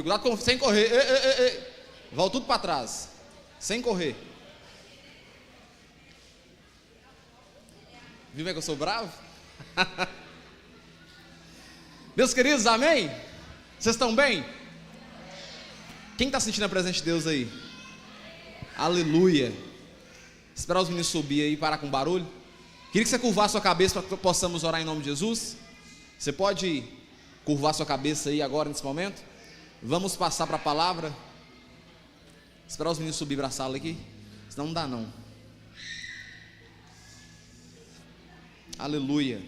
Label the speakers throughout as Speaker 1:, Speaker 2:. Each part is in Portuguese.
Speaker 1: Cuidado sem correr. Ei, ei, ei. Volta tudo para trás. Sem correr. Viu como é que eu sou bravo? Meus queridos, amém? Vocês estão bem? Quem está sentindo a presença de Deus aí? Aleluia. Esperar os meninos subir aí e parar com barulho. Queria que você curvasse sua cabeça para que possamos orar em nome de Jesus. Você pode curvar sua cabeça aí agora, nesse momento? Vamos passar para a palavra. Esperar os meninos subir para a sala aqui. Senão não dá não. Aleluia.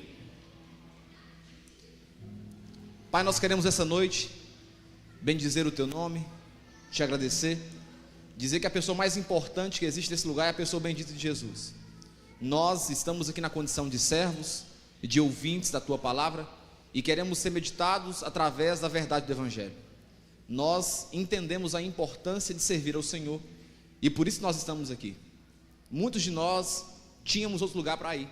Speaker 1: Pai, nós queremos essa noite bendizer o teu nome, te agradecer, dizer que a pessoa mais importante que existe nesse lugar é a pessoa bendita de Jesus. Nós estamos aqui na condição de servos e de ouvintes da tua palavra e queremos ser meditados através da verdade do Evangelho. Nós entendemos a importância de servir ao Senhor e por isso nós estamos aqui. Muitos de nós tínhamos outro lugar para ir,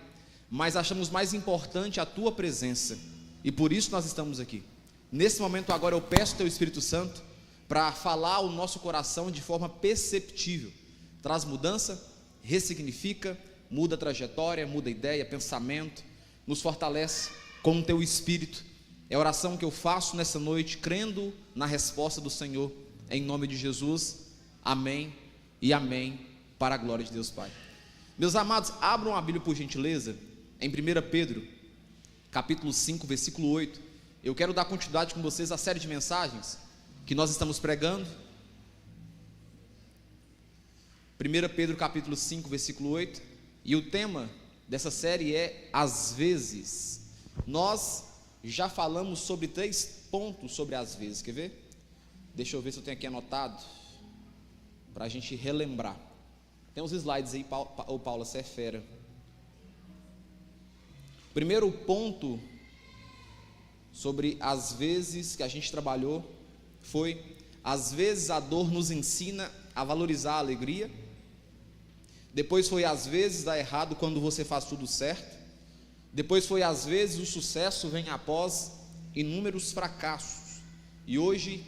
Speaker 1: mas achamos mais importante a tua presença e por isso nós estamos aqui. Nesse momento agora eu peço ao teu Espírito Santo para falar o nosso coração de forma perceptível. Traz mudança, ressignifica, muda a trajetória, muda a ideia, pensamento, nos fortalece com o teu Espírito. É a oração que eu faço nessa noite, crendo na resposta do Senhor, em nome de Jesus, amém e amém, para a glória de Deus Pai. Meus amados, abram a Bíblia por gentileza, em 1 Pedro, capítulo 5, versículo 8, eu quero dar continuidade com vocês à série de mensagens que nós estamos pregando. 1 Pedro capítulo 5, versículo 8, e o tema dessa série é às vezes. Nós já falamos sobre 3 pontos sobre às vezes, quer ver? Deixa eu ver se eu tenho aqui anotado, para a gente relembrar. Tem uns slides aí, Paula, você é fera. Primeiro ponto sobre às vezes que a gente trabalhou foi: às vezes a dor nos ensina a valorizar a alegria. Depois foi: às vezes dá errado quando você faz tudo certo. Depois foi: às vezes o sucesso vem após inúmeros fracassos. E hoje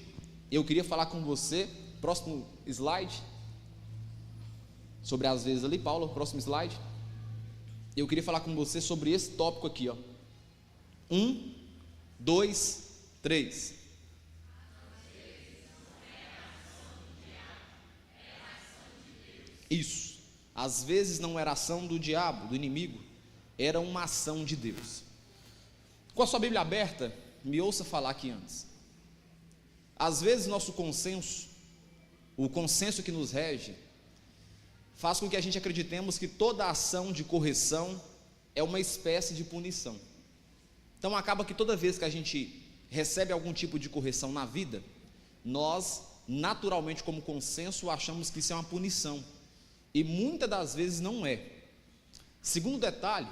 Speaker 1: eu queria falar com você, próximo slide, sobre às vezes ali, Paulo, próximo slide. Eu queria falar com você sobre esse tópico aqui, ó. 1, 2, 3. Isso. Às vezes não era ação do diabo, do inimigo, era uma ação de Deus. Com a sua Bíblia aberta, me ouça falar aqui antes. Às vezes nosso consenso, o consenso que nos rege, faz com que a gente acreditemos que toda ação de correção é uma espécie de punição. Então acaba que toda vez que a gente recebe algum tipo de correção na vida, nós naturalmente, como consenso, achamos que isso é uma punição, e muitas das vezes não é. Segundo detalhe,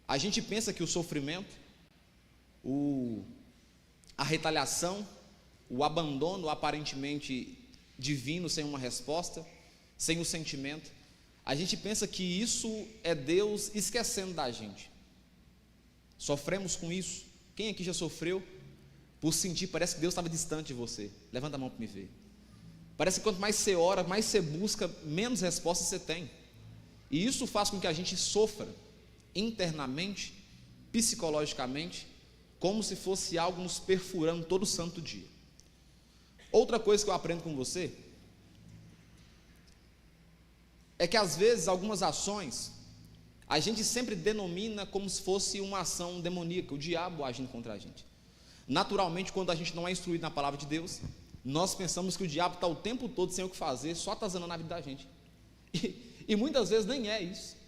Speaker 1: a gente pensa que o sofrimento, a retaliação, o abandono aparentemente divino sem uma resposta, sem o sentimento, a gente pensa que isso é Deus esquecendo da gente. Sofremos com isso. Quem aqui já sofreu por sentir, parece que Deus estava distante de você? Levanta a mão para me ver. Parece que quanto mais você ora, mais você busca, menos respostas você tem. E isso faz com que a gente sofra internamente, psicologicamente, como se fosse algo nos perfurando todo santo dia. Outra coisa que eu aprendo com você é que às vezes algumas ações a gente sempre denomina como se fosse uma ação demoníaca, o diabo agindo contra a gente. Naturalmente, quando a gente não é instruído na palavra de Deus, nós pensamos que o diabo está o tempo todo sem o que fazer, só atazanando a vida da gente. E muitas vezes nem é isso.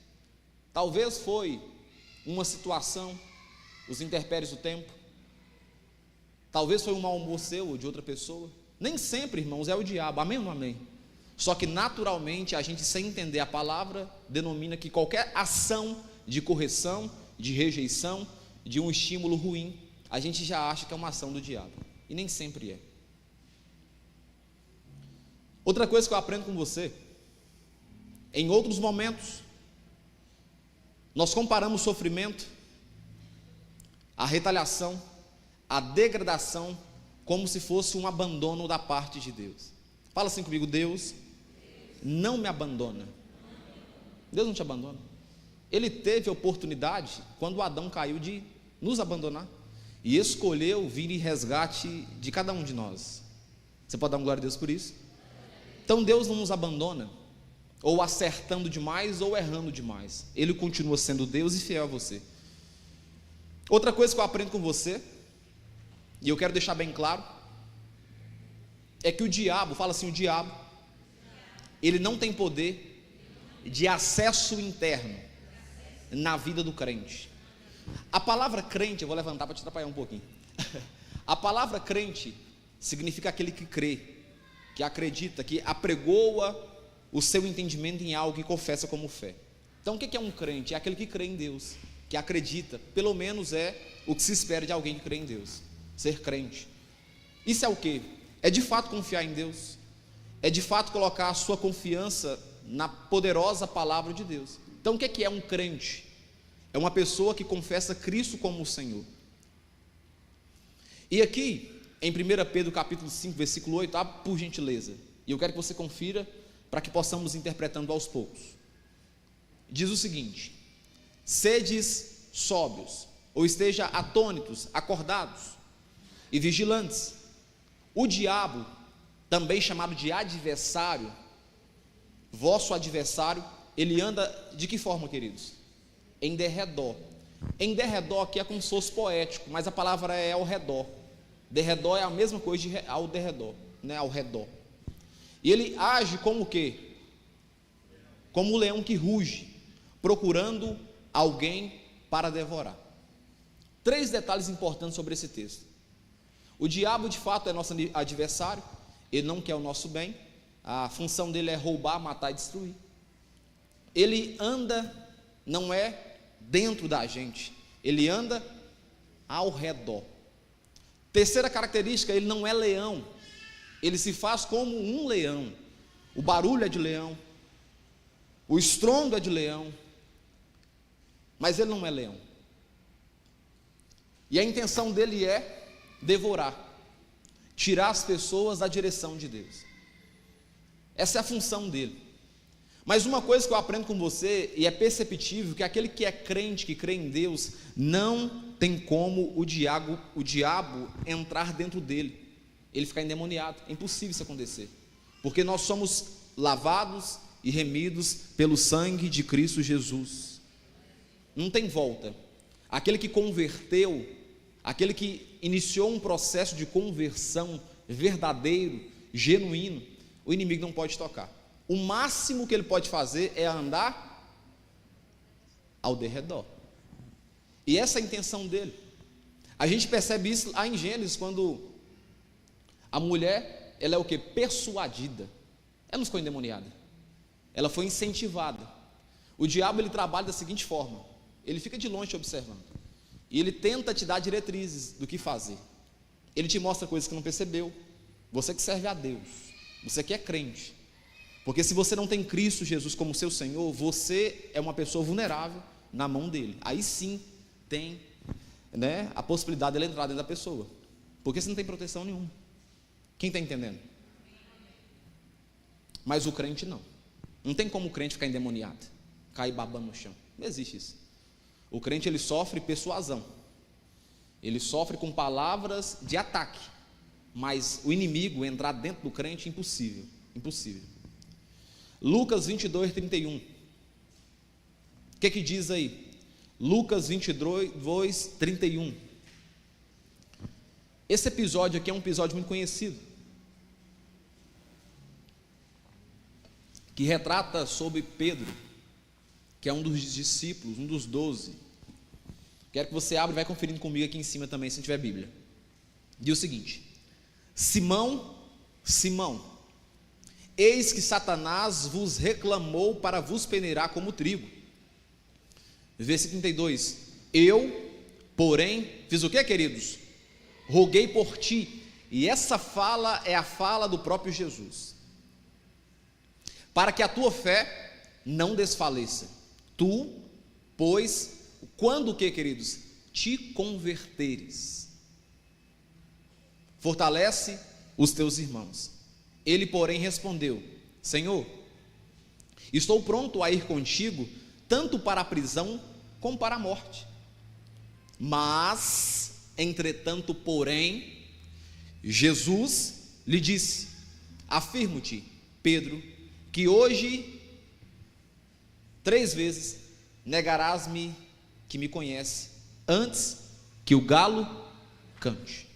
Speaker 1: Talvez foi uma situação, os intempéries do tempo, talvez foi um mau humor seu ou de outra pessoa. Nem sempre, irmãos, é o diabo, amém ou não amém? Só que naturalmente a gente, sem entender a palavra, denomina que qualquer ação de correção, de rejeição, de um estímulo ruim, a gente já acha que é uma ação do diabo, e nem sempre é. Outra coisa que eu aprendo com você, em outros momentos, nós comparamos o sofrimento, a retaliação, a degradação como se fosse um abandono da parte de Deus. Fala assim comigo: Deus não me abandona. Deus não te abandona. Ele teve a oportunidade, quando Adão caiu, de nos abandonar, e escolheu vir em resgate de cada um de nós. Você pode dar uma glória a Deus por isso? Então Deus não nos abandona, ou acertando demais, ou errando demais. Ele continua sendo Deus e fiel a você. Outra coisa que eu aprendo com você, e eu quero deixar bem claro, é que o diabo, fala assim, o diabo, ele não tem poder de acesso interno na vida do crente. A palavra crente, eu vou levantar para te atrapalhar um pouquinho. A palavra crente significa aquele que crê, que acredita, que apregoa o seu entendimento em algo e confessa como fé. Então o que é um crente? É aquele que crê em Deus, que acredita, pelo menos é o que se espera de alguém que crê em Deus, ser crente. Isso é o quê? É de fato confiar em Deus, é de fato colocar a sua confiança na poderosa palavra de Deus. Então o que é um crente? É uma pessoa que confessa Cristo como o Senhor. E aqui, em 1 Pedro capítulo 5, versículo 8, por gentileza, e eu quero que você confira, para que possamos interpretando aos poucos. Diz o seguinte: sedes sóbrios, ou esteja atônitos, acordados e vigilantes. O diabo, também chamado de adversário, vosso adversário, ele anda de que forma, queridos? Em derredor. Em derredor aqui é como se fosse poético, mas a palavra é ao redor. Derredor é a mesma coisa de ao derredor, né? Ao redor. E ele age como o quê? Como o leão que ruge, procurando alguém para devorar. 3 detalhes importantes sobre esse texto. O diabo de fato é nosso adversário, ele não quer o nosso bem, a função dele é roubar, matar e destruir. Ele anda, não é dentro da gente, ele anda ao redor. Terceira característica, ele não é leão, ele se faz como um leão. O barulho é de leão, o estrondo é de leão, mas ele não é leão. E a intenção dele é devorar, tirar as pessoas da direção de Deus. Essa é a função dele. Mas uma coisa que eu aprendo com você, e é perceptível, que aquele que é crente, que crê em Deus, não tem como o diabo entrar dentro dele, ele ficar endemoniado. É impossível isso acontecer, porque nós somos lavados e remidos pelo sangue de Cristo Jesus. Não tem volta. Aquele que converteu, aquele que iniciou um processo de conversão verdadeiro, genuíno, o inimigo não pode tocar. O máximo que ele pode fazer é andar ao derredor. E essa é a intenção dele. A gente percebe isso lá em Gênesis, quando a mulher, ela é o que? Persuadida. Ela não ficou endemoniada, ela foi incentivada. O diabo, ele trabalha da seguinte forma: ele fica de longe te observando, e ele tenta te dar diretrizes do que fazer. Ele te mostra coisas que não percebeu. Você que serve a Deus, você que é crente, porque se você não tem Cristo Jesus como seu Senhor, você é uma pessoa vulnerável na mão dele. Aí sim tem, né, a possibilidade dele entrar dentro da pessoa, porque você não tem proteção nenhuma. Quem está entendendo? Mas o crente não. Não tem como o crente ficar endemoniado, cair babando no chão. Não existe isso. O crente, ele sofre persuasão, ele sofre com palavras de ataque, mas o inimigo entrar dentro do crente, impossível, impossível. Lucas 22, 31. O que diz aí? Lucas 22, 31. Esse episódio aqui é um episódio muito conhecido, que retrata sobre Pedro, que é um dos discípulos, um dos 12. Quero que você abra e vai conferindo comigo aqui em cima também, se não tiver Bíblia. Diz o seguinte: Simão, Simão, eis que Satanás vos reclamou para vos peneirar como trigo. Versículo 32. Eu, porém, fiz o que, queridos? Roguei por ti. E essa fala é a fala do próprio Jesus, para que a tua fé não desfaleça. Tu, pois, quando o que, queridos? Te converteres. fortalece os teus irmãos. Ele, porém, respondeu: Senhor, estou pronto a ir contigo, tanto para a prisão como para a morte. Mas, entretanto, porém, Jesus lhe disse: afirmo-te, Pedro, que hoje 3 vezes negarás-me que me conhece, antes que o galo cante.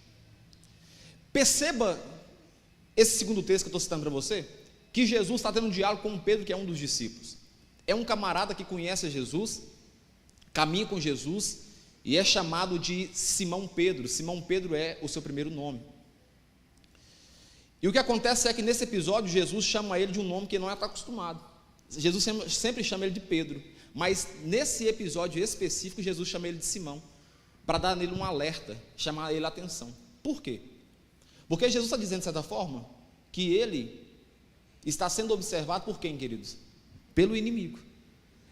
Speaker 1: Perceba esse segundo texto que eu estou citando para você, que Jesus está tendo um diálogo com Pedro, que é um dos discípulos. É um camarada que conhece Jesus, caminha com Jesus, e é chamado de Simão Pedro. Simão Pedro é o seu primeiro nome. E o que acontece é que nesse episódio Jesus chama ele de um nome que ele não está acostumado. Jesus sempre chama ele de Pedro, mas nesse episódio específico Jesus chama ele de Simão, para dar nele um alerta, chamar ele a atenção. Por quê? Porque Jesus está dizendo de certa forma que ele está sendo observado por quem, queridos? Pelo inimigo.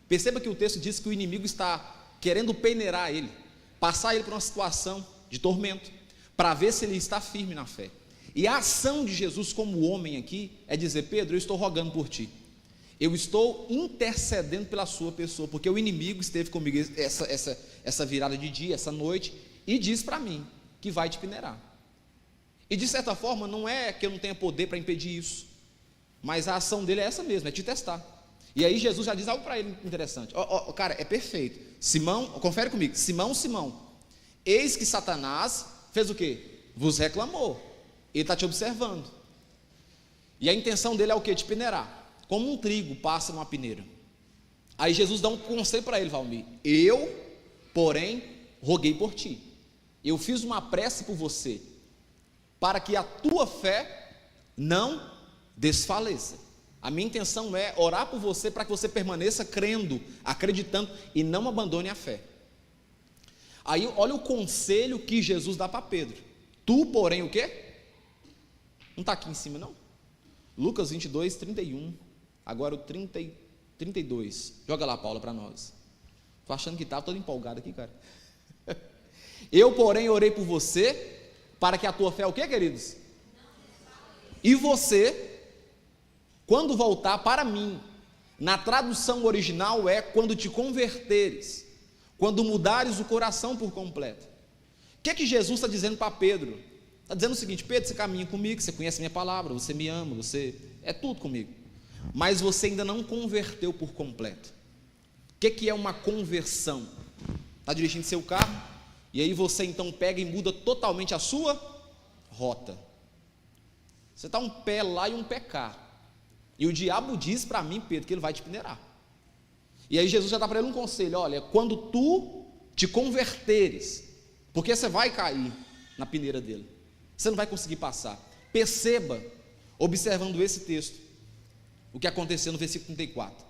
Speaker 1: Perceba que o texto diz que o inimigo está querendo peneirar ele, passar ele por uma situação de tormento, para ver se ele está firme na fé. E a ação de Jesus como homem aqui é dizer: Pedro, eu estou rogando por ti, eu estou intercedendo pela sua pessoa, porque o inimigo esteve comigo essa virada de dia, essa noite, e diz para mim que vai te peneirar. E de certa forma não é que eu não tenha poder para impedir isso, mas a ação dele é essa mesmo, é te testar. E aí Jesus já diz algo para ele interessante. Cara, é perfeito. Simão, confere comigo. Simão, eis que Satanás fez o quê? Vos reclamou. Ele está te observando. E a intenção dele é o quê? Te peneirar. Como um trigo passa numa peneira. Aí Jesus dá um conselho para ele, Valmir. Eu, porém, roguei por ti. Eu fiz uma prece por você, para que a tua fé não desfaleça. A minha intenção é orar por você para que você permaneça crendo, acreditando e não abandone a fé. Aí olha o conselho que Jesus dá para Pedro. Tu, porém, o quê? Não está aqui em cima não? Lucas 22, 31. Agora o 32. Joga lá, Paula, para nós. Estou achando que está todo empolgado aqui, cara. Eu, porém, orei por você, para que a tua fé, o quê, queridos? E você, quando voltar para mim, na tradução original é quando te converteres, quando mudares o coração por completo. O que é que Jesus está dizendo para Pedro? Está dizendo o seguinte: Pedro, você caminha comigo, você conhece minha palavra, você me ama, você é tudo comigo, mas você ainda não converteu por completo. O que é uma conversão? Está dirigindo seu carro, e aí você então pega e muda totalmente a sua rota. Você está um pé lá e um pé cá. E o diabo diz para mim, Pedro, que ele vai te peneirar. E aí Jesus já dá para ele um conselho: olha, quando tu te converteres, porque você vai cair na peneira dele, você não vai conseguir passar. Perceba, observando esse texto, o que aconteceu no versículo 34.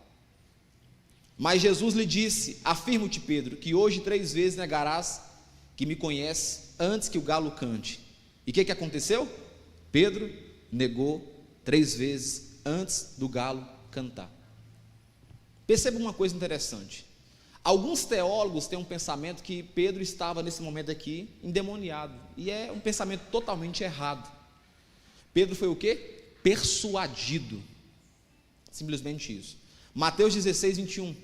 Speaker 1: Mas Jesus lhe disse: afirmo-te, Pedro, que hoje 3 vezes negarás que me conhece, antes que o galo cante. E o que aconteceu? Pedro negou 3 vezes antes do galo cantar. Perceba uma coisa interessante. Alguns teólogos têm um pensamento que Pedro estava nesse momento aqui endemoniado, e é um pensamento totalmente errado. Pedro foi o quê? Persuadido. Simplesmente isso. Mateus 16, 21.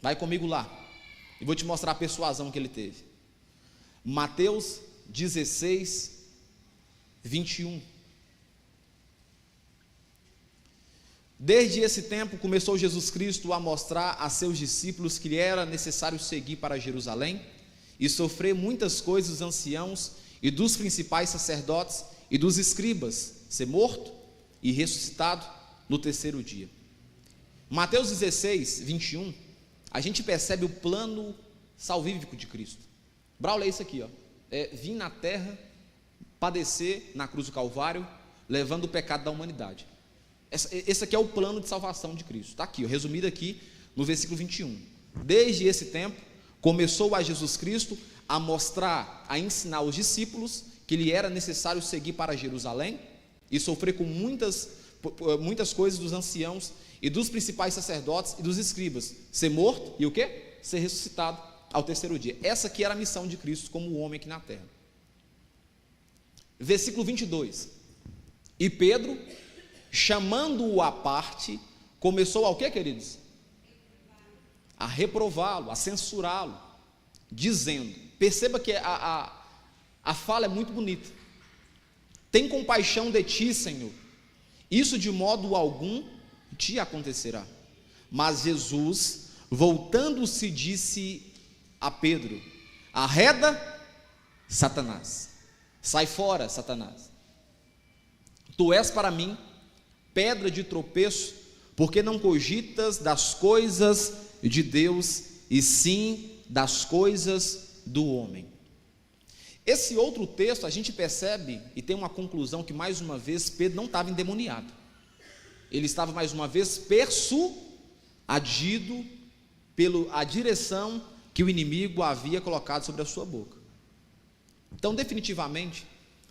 Speaker 1: Vai comigo lá, e vou te mostrar a persuasão que ele teve. Mateus 16, 21. Desde esse tempo começou Jesus Cristo a mostrar a seus discípulos que lhe era necessário seguir para Jerusalém e sofrer muitas coisas dos anciãos e dos principais sacerdotes e dos escribas, ser morto e ressuscitado no 3º dia. Mateus 16, 21, a gente percebe o plano salvífico de Cristo. Braulio, é isso aqui, ó. Vir na terra, padecer na cruz do Calvário, levando o pecado da humanidade. Esse aqui é o plano de salvação de Cristo. Está aqui, ó, resumido aqui no versículo 21. Desde esse tempo, começou a Jesus Cristo a mostrar, a ensinar os discípulos que lhe era necessário seguir para Jerusalém e sofrer com muitas coisas dos anciãos e dos principais sacerdotes e dos escribas, ser morto e o quê? Ser ressuscitado ao 3º dia. Essa aqui era a missão de Cristo como homem aqui na terra. versículo 22. E Pedro, chamando-o à parte, começou ao quê, queridos? A reprová-lo, a censurá-lo, dizendo, perceba que a fala é muito bonita: tem compaixão de ti, Senhor, isso de modo algum te acontecerá. Mas Jesus, voltando-se, disse a Pedro: arreda, Satanás, sai fora, Satanás, tu és para mim pedra de tropeço, porque não cogitas das coisas de Deus, e sim das coisas do homem. Esse outro texto a gente percebe e tem uma conclusão que, mais uma vez, Pedro não estava endemoniado. Ele estava, mais uma vez, persuadido pela direção que o inimigo havia colocado sobre a sua boca. Então, definitivamente,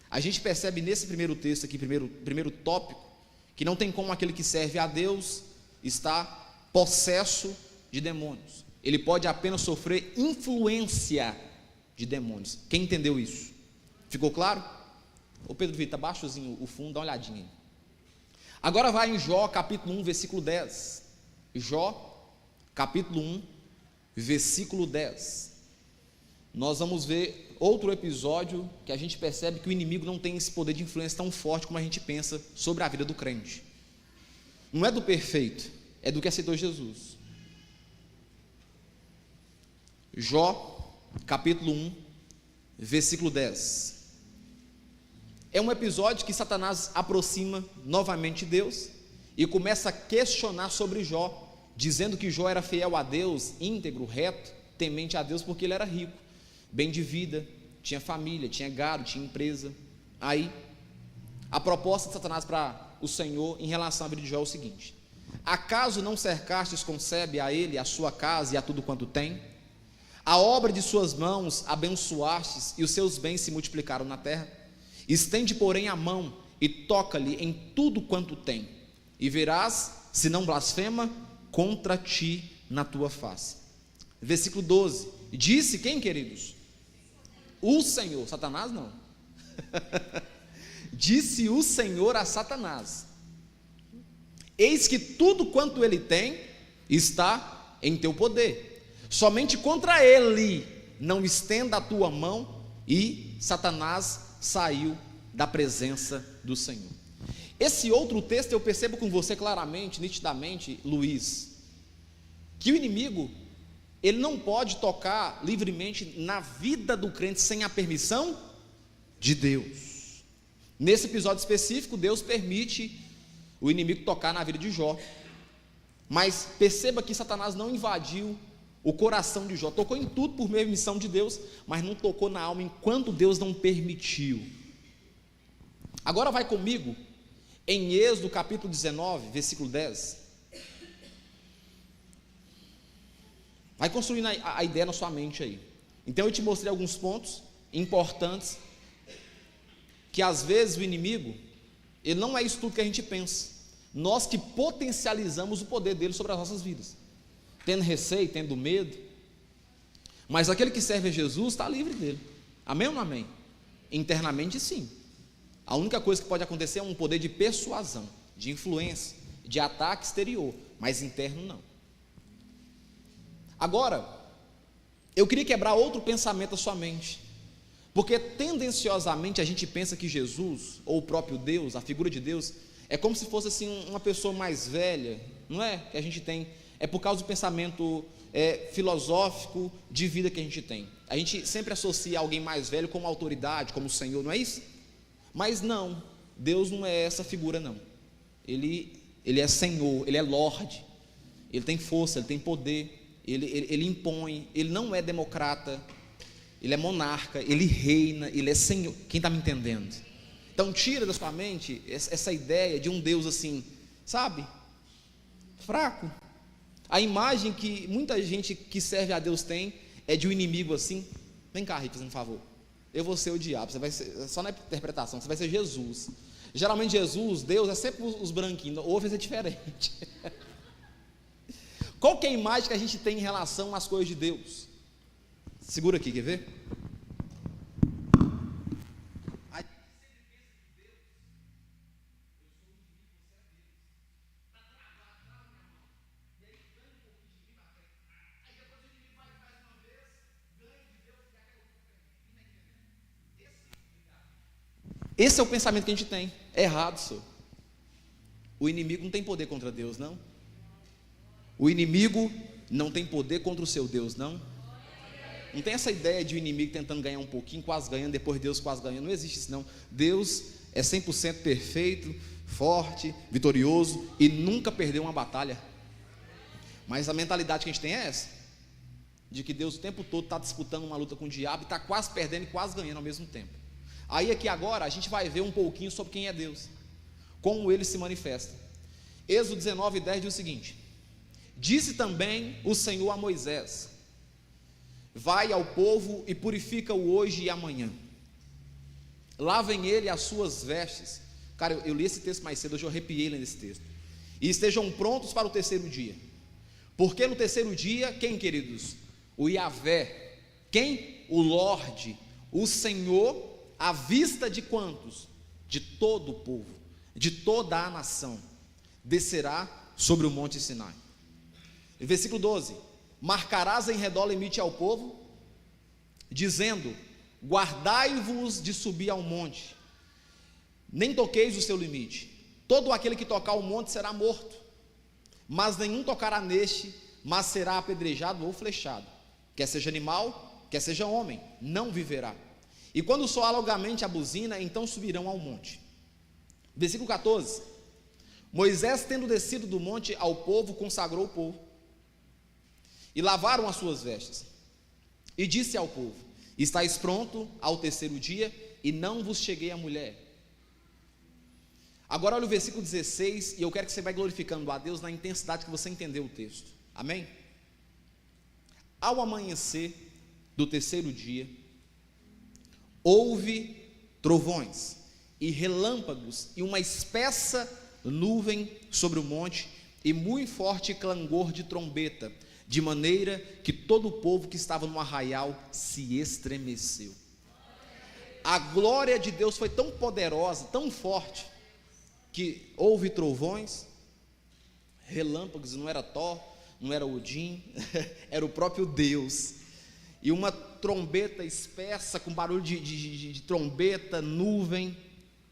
Speaker 1: a gente percebe nesse primeiro texto aqui, primeiro tópico, que não tem como aquele que serve a Deus estar possesso de demônios. Ele pode apenas sofrer influência de demônios. Quem entendeu isso? Ficou claro? Ô Pedro Vitor, baixozinho o fundo, dá uma olhadinha aí. Agora vai em Jó, capítulo 1, versículo 10. Jó, capítulo 1, versículo 10. Nós vamos ver outro episódio que a gente percebe que o inimigo não tem esse poder de influência tão forte como a gente pensa sobre a vida do crente. Não é do perfeito, é do que aceitou Jesus. Jó, capítulo 1, versículo 10. É um episódio que Satanás aproxima novamente de Deus e começa a questionar sobre Jó, dizendo que Jó era fiel a Deus, íntegro, reto, temente a Deus, porque ele era rico, bem de vida, tinha família, tinha gado, tinha empresa. Aí, a proposta de Satanás para o Senhor em relação à vida de Jó é o seguinte: acaso não cercastes com sebe a ele, a sua casa e a tudo quanto tem? A obra de suas mãos abençoastes e os seus bens se multiplicaram na terra? Estende, porém, a mão e toca-lhe em tudo quanto tem, e verás se não blasfema contra ti na tua face. Versículo 12. Disse quem, queridos? O Senhor. Satanás não. Disse o Senhor a Satanás: eis que tudo quanto ele tem está em teu poder, somente contra ele não estenda a tua mão. E Satanás saiu da presença do Senhor. Esse outro texto eu percebo com você claramente, nitidamente, Luiz, que o inimigo, ele não pode tocar livremente na vida do crente sem a permissão de Deus. Nesse episódio específico, Deus permite o inimigo tocar na vida de Jó, mas perceba que Satanás não invadiu o coração de Jó, tocou em tudo por permissão de Deus, mas não tocou na alma enquanto Deus não permitiu. Agora vai comigo em Êxodo capítulo 19, versículo 10. Vai construindo a ideia na sua mente aí. Então eu te mostrei alguns pontos importantes, que às vezes o inimigo, ele não é isso tudo que a gente pensa. Nós que potencializamos o poder dele sobre as nossas vidas, tendo receio, tendo medo. Mas aquele que serve a Jesus está livre dele. Amém ou não amém? Internamente sim. A única coisa que pode acontecer é um poder de persuasão, de influência, de ataque exterior, mas interno não. Agora, eu queria quebrar outro pensamento da sua mente, porque tendenciosamente a gente pensa que Jesus, ou o próprio Deus, a figura de Deus, é como se fosse assim uma pessoa mais velha, não é? Que a gente tem, é por causa do pensamento filosófico de vida que a gente tem. A gente sempre associa alguém mais velho como autoridade, como Senhor, não é isso? Mas não, Deus não é essa figura não. Ele é Senhor, Ele é Lorde, Ele tem força, Ele tem poder, Ele impõe, Ele não é democrata, Ele é monarca, Ele reina, Ele é Senhor. Quem está me entendendo? Então tira da sua mente essa ideia de um Deus assim, sabe, fraco. A imagem que muita gente que serve a Deus tem é de um inimigo assim. Vem cá, Rick, fazendo um favor, eu vou ser o diabo, você vai ser, só na interpretação, você vai ser Jesus. Geralmente Jesus, Deus é sempre os branquinhos, ou vai ser diferente. Qual que é a imagem que a gente tem em relação às coisas de Deus? Segura aqui, quer ver? Esse é o pensamento que a gente tem. É errado, senhor. O inimigo não tem poder contra Deus, não. O inimigo não tem poder contra o seu Deus, não. Não tem essa ideia de o inimigo tentando ganhar um pouquinho, quase ganhando, depois Deus quase ganhando. Não existe isso, não. Deus é 100% perfeito, forte, vitorioso e nunca perdeu uma batalha. Mas a mentalidade que a gente tem é essa, de que Deus o tempo todo está disputando uma luta com o diabo e está quase perdendo e quase ganhando ao mesmo tempo. Aí aqui agora a gente vai ver um pouquinho sobre quem é Deus, como ele se manifesta. Êxodo 19:10 diz o seguinte: disse também o Senhor a Moisés: vai ao povo e purifica-o hoje e amanhã, lavem ele as suas vestes. Cara, eu li esse texto mais cedo, hoje eu arrepiei lendo esse texto. E estejam prontos para o terceiro dia, porque no terceiro dia, quem, queridos? O Yahvé. Quem? O Lorde, o Senhor, à vista de quantos? De todo o povo, de toda a nação, descerá sobre o monte Sinai. Versículo 12: marcarás em redor limite ao povo, dizendo: guardai-vos de subir ao monte, nem toqueis o seu limite. Todo aquele que tocar o monte será morto, mas nenhum tocará neste, mas será apedrejado ou flechado. Quer seja animal, quer seja homem, não viverá. E quando soar longamente a buzina, então subirão ao monte. Versículo 14: Moisés, tendo descido do monte ao povo, consagrou o povo, e lavaram as suas vestes, e disse ao povo: estáis pronto ao terceiro dia, e não vos cheguei a mulher. Agora olha o versículo 16, e eu quero que você vá glorificando a Deus na intensidade que você entendeu o texto. Amém? Ao amanhecer do terceiro dia, houve trovões e relâmpagos e uma espessa nuvem sobre o monte e muito forte clangor de trombeta, de maneira que todo o povo que estava no arraial se estremeceu. A glória de Deus foi tão poderosa, tão forte, que houve trovões, relâmpagos, não era Thor, não era Odin, era o próprio Deus, e uma trombeta espessa, com barulho de trombeta, nuvem,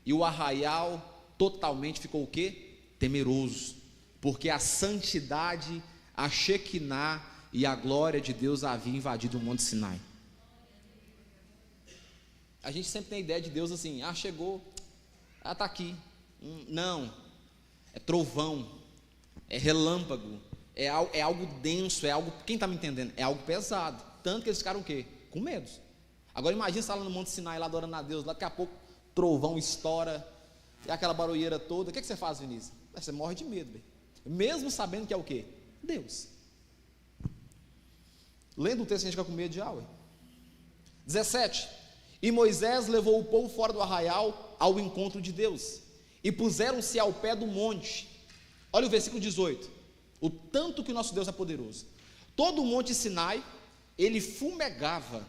Speaker 1: e o arraial totalmente ficou o quê? Temeroso, porque a santidade, a Shekinah e a glória de Deus havia invadido o monte Sinai. A gente sempre tem a ideia de Deus assim: chegou, está aqui. Não, é trovão, é relâmpago, é algo denso, é algo, quem está me entendendo? É algo pesado, tanto que eles ficaram o quê? Com medo. Agora imagina você lá no monte Sinai, lá adorando a Deus, lá daqui a pouco trovão estoura, e aquela barulheira toda. O que você faz, Vinícius? Você morre de medo, véio. Mesmo sabendo que é o quê? Deus. Lendo o texto a gente fica com medo de algo. 17: e Moisés levou o povo fora do arraial ao encontro de Deus, e puseram-se ao pé do monte. Olha o versículo 18, o tanto que o nosso Deus é poderoso. Todo o monte Sinai, ele fumegava,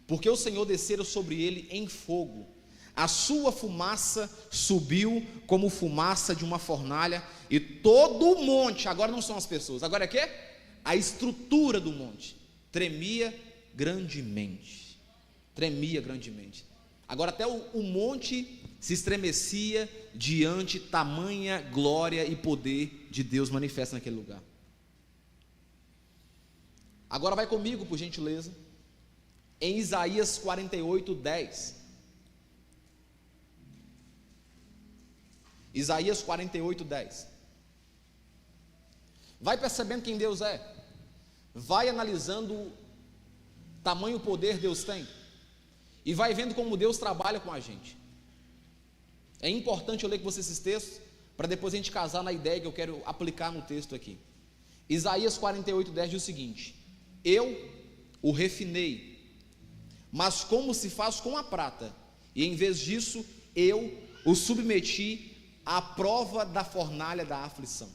Speaker 1: porque o Senhor descera sobre ele em fogo, a sua fumaça subiu como fumaça de uma fornalha, e todo o monte, agora não são as pessoas, agora é o quê? A estrutura do monte, tremia grandemente, agora até o monte se estremecia diante tamanha glória e poder de Deus manifesta naquele lugar. Agora vai comigo, por gentileza, em Isaías 48:10. Isaías 48:10. Vai percebendo quem Deus é, vai analisando o tamanho poder Deus tem, e vai vendo como Deus trabalha com a gente. É importante eu ler com você esses textos, para depois a gente casar na ideia que eu quero aplicar no texto aqui. Isaías 48:10 diz o seguinte: eu o refinei, mas como se faz com a prata, e em vez disso, eu o submeti à prova da fornalha da aflição.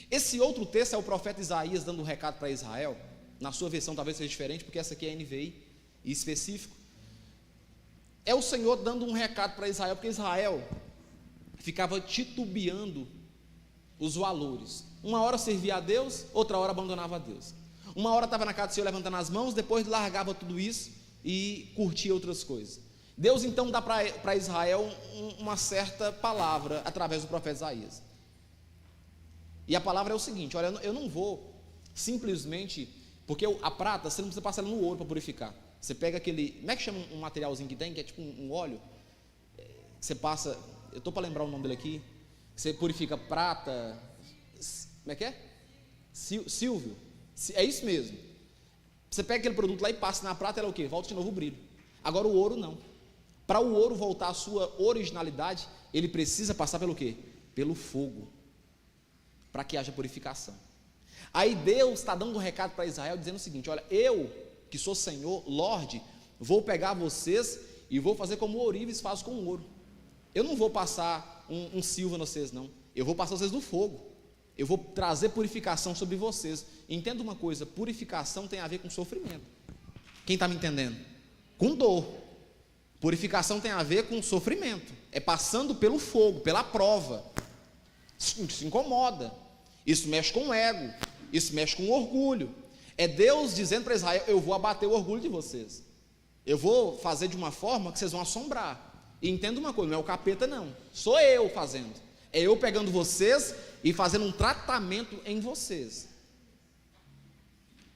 Speaker 1: Esse outro texto é o profeta Isaías dando um recado para Israel. Na sua versão talvez seja diferente, porque essa aqui é NVI e específico. É o Senhor dando um recado para Israel, porque Israel ficava titubeando os valores. Uma hora servia a Deus, outra hora abandonava a Deus. Uma hora estava na casa do Senhor levantando as mãos, depois largava tudo isso e curtia outras coisas. Deus então dá para Israel uma certa palavra através do profeta Isaías. E a palavra é o seguinte: olha, eu não vou simplesmente, porque a prata você não precisa passar ela no ouro para purificar. Você pega aquele, como é que chama um materialzinho que tem, que é tipo um óleo, você passa, eu estou para lembrar o nome dele aqui, você purifica prata, como é que é? Silvio, é isso mesmo. Você pega aquele produto lá e passa na prata, ela é o quê? Volta de novo o brilho. Agora o ouro não. Para o ouro voltar à sua originalidade, ele precisa passar pelo quê? Pelo fogo, para que haja purificação. Aí Deus está dando um recado para Israel, dizendo o seguinte: olha, eu, que sou Senhor, Lorde, vou pegar vocês e vou fazer como o ourives faz com o ouro. Eu não vou passar um silva em vocês, não. Eu vou passar vocês no fogo. Eu vou trazer purificação sobre vocês. Entenda uma coisa: purificação tem a ver com sofrimento. Quem está me entendendo? Com dor. Purificação tem a ver com sofrimento. É passando pelo fogo, pela prova. Isso se incomoda. Isso mexe com o ego. Isso mexe com o orgulho. É Deus dizendo para Israel: eu vou abater o orgulho de vocês. Eu vou fazer de uma forma que vocês vão assombrar. E entenda uma coisa: não é o capeta não. Sou eu fazendo. É eu pegando vocês e fazendo um tratamento em vocês.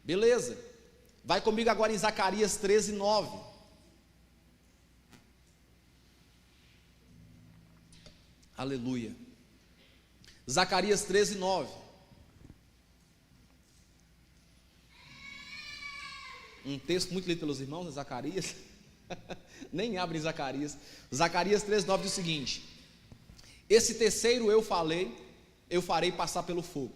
Speaker 1: Beleza. Vai comigo agora em Zacarias 13, 9. Aleluia. Zacarias 13, 9. Um texto muito lido pelos irmãos, Zacarias. Nem abre em Zacarias. Zacarias 13, 9 diz o seguinte: esse terceiro eu farei passar pelo fogo.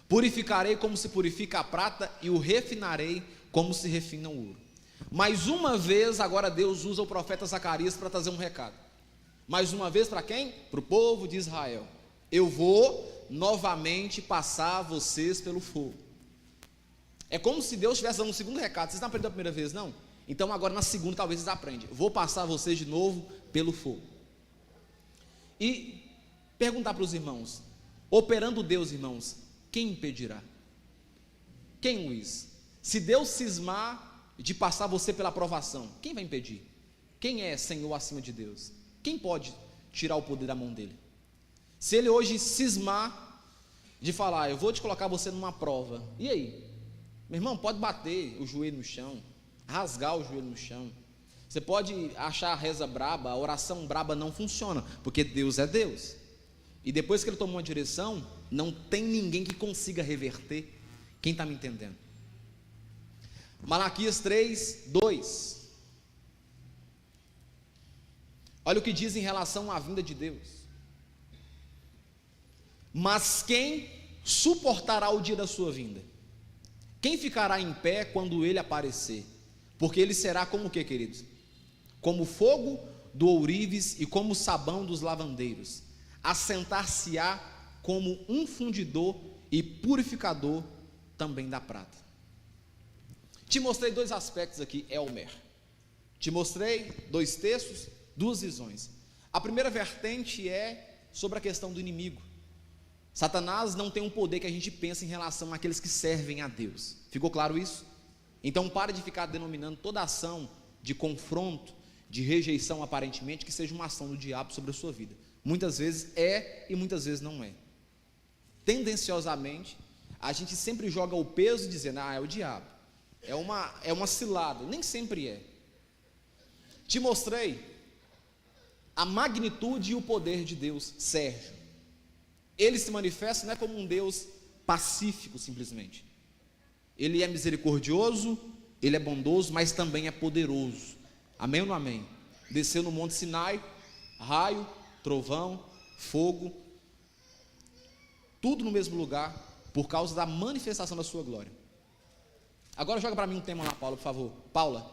Speaker 1: Purificarei como se purifica a prata e o refinarei como se refina o ouro. Mais uma vez, agora Deus usa o profeta Zacarias para trazer um recado. Mais uma vez para quem? Para o povo de Israel. Eu vou novamente passar vocês pelo fogo. É como se Deus estivesse dando um segundo recado. Vocês não aprenderam a primeira vez, não? Então agora na segunda talvez vocês aprendam. Vou passar vocês de novo pelo fogo. E perguntar para os irmãos: operando Deus, irmãos, quem impedirá? Quem, Luiz? Se Deus cismar de passar você pela provação, quem vai impedir? Quem é Senhor acima de Deus? Quem pode tirar o poder da mão dele? Se ele hoje cismar de falar: eu vou te colocar você numa prova, e aí? Meu irmão, pode bater o joelho no chão, rasgar o joelho no chão. Você pode achar a reza braba, a oração braba não funciona, porque Deus é Deus. E depois que ele tomou uma direção, não tem ninguém que consiga reverter. Quem está me entendendo? Malaquias 3, 2. Olha o que diz em relação à vinda de Deus: mas quem suportará o dia da sua vinda? Quem ficará em pé quando ele aparecer? Porque ele será como o que, queridos? Como fogo do ourives e como o sabão dos lavandeiros. Assentar-se-á como um fundidor e purificador também da prata. Te mostrei dois aspectos aqui, Elmer. Te mostrei dois textos, duas visões. A primeira vertente é sobre a questão do inimigo. Satanás não tem um poder que a gente pensa em relação àqueles que servem a Deus. Ficou claro isso? Então pare de ficar denominando toda ação de confronto, de rejeição aparentemente, que seja uma ação do diabo sobre a sua vida. Muitas vezes é e muitas vezes não é. Tendenciosamente, a gente sempre joga o peso dizendo: é o diabo, é uma cilada. Nem sempre é. Te mostrei a magnitude e o poder de Deus, Sérgio. Ele se manifesta não é como um Deus pacífico simplesmente. Ele é misericordioso, ele é bondoso, mas também é poderoso. Amém ou não amém? Desceu no monte Sinai, raio, trovão, fogo, tudo no mesmo lugar, por causa da manifestação da sua glória. Agora joga para mim um tema lá, Paula, por favor. Paula,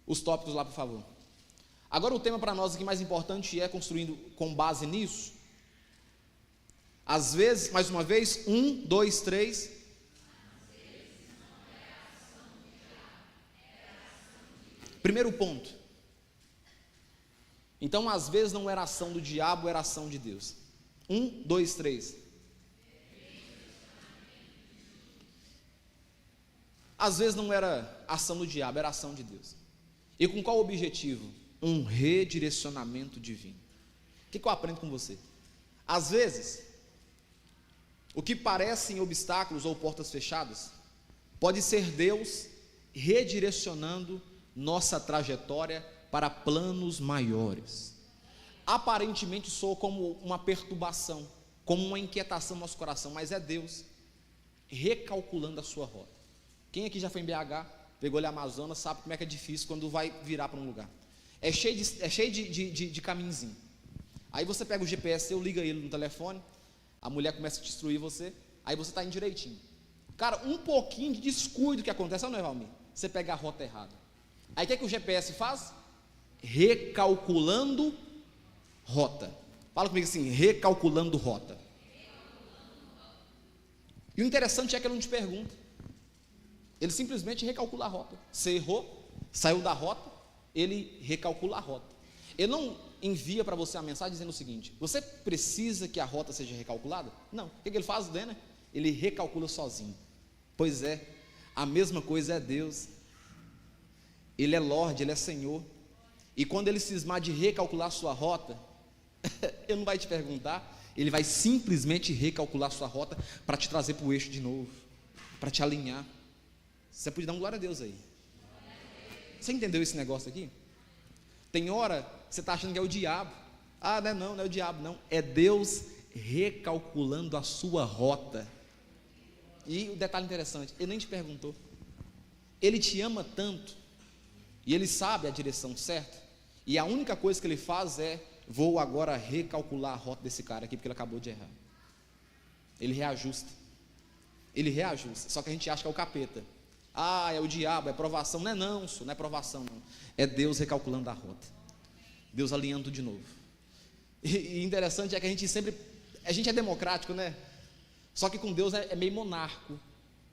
Speaker 1: os tópicos lá, por favor. Agora o tema para nós aqui mais importante é, construindo com base nisso, às vezes, mais uma vez, 1, 2, 3. Primeiro ponto. Então, às vezes não era ação do diabo, era ação de Deus. 1, 2, 3. Às vezes não era ação do diabo, era ação de Deus. E com qual objetivo? Um redirecionamento divino. O que eu aprendo com você? Às vezes, o que parecem obstáculos ou portas fechadas, pode ser Deus redirecionando nossa trajetória para planos maiores. Aparentemente soa como uma perturbação, como uma inquietação no nosso coração, mas é Deus recalculando a sua rota. Quem aqui já foi em BH, pegou ali a Amazonas, sabe como é que é difícil quando vai virar para um lugar. É cheio de caminhozinho. Aí você pega o GPS, liga ele no telefone, a mulher começa a destruir você, aí você está indo direitinho. Cara, um pouquinho de descuido que acontece, não é, Valmir? Você pega a rota errada. Aí o que o GPS faz? Recalculando rota. Fala comigo assim, recalculando rota. E o interessante é que ele não te pergunta. Ele simplesmente recalcula a rota. Você errou, saiu da rota, ele recalcula a rota. Ele não envia para você a mensagem dizendo o seguinte: você precisa que a rota seja recalculada? Não. O que ele faz, né? Ele recalcula sozinho. Pois é, a mesma coisa é Deus. Ele é Lorde, Ele é Senhor. E quando Ele cismar de recalcular a sua rota, Ele não vai te perguntar, Ele vai simplesmente recalcular a sua rota para te trazer para o eixo de novo, para te alinhar. Você pode dar um glória a Deus aí. Você entendeu esse negócio aqui? Tem hora que você está achando que é o diabo. Ah, não é o diabo, não. É Deus recalculando a sua rota. E o detalhe interessante, Ele nem te perguntou. Ele te ama tanto, e Ele sabe a direção certa, e a única coisa que Ele faz é: vou agora recalcular a rota desse cara aqui, porque ele acabou de errar. Ele reajusta. Só que a gente acha que é o capeta. Ah, é o diabo, é provação. Não é não, não é provação não. É Deus recalculando a rota, Deus alinhando de novo. E interessante é que a gente é democrático, né? Só que com Deus é meio monarco,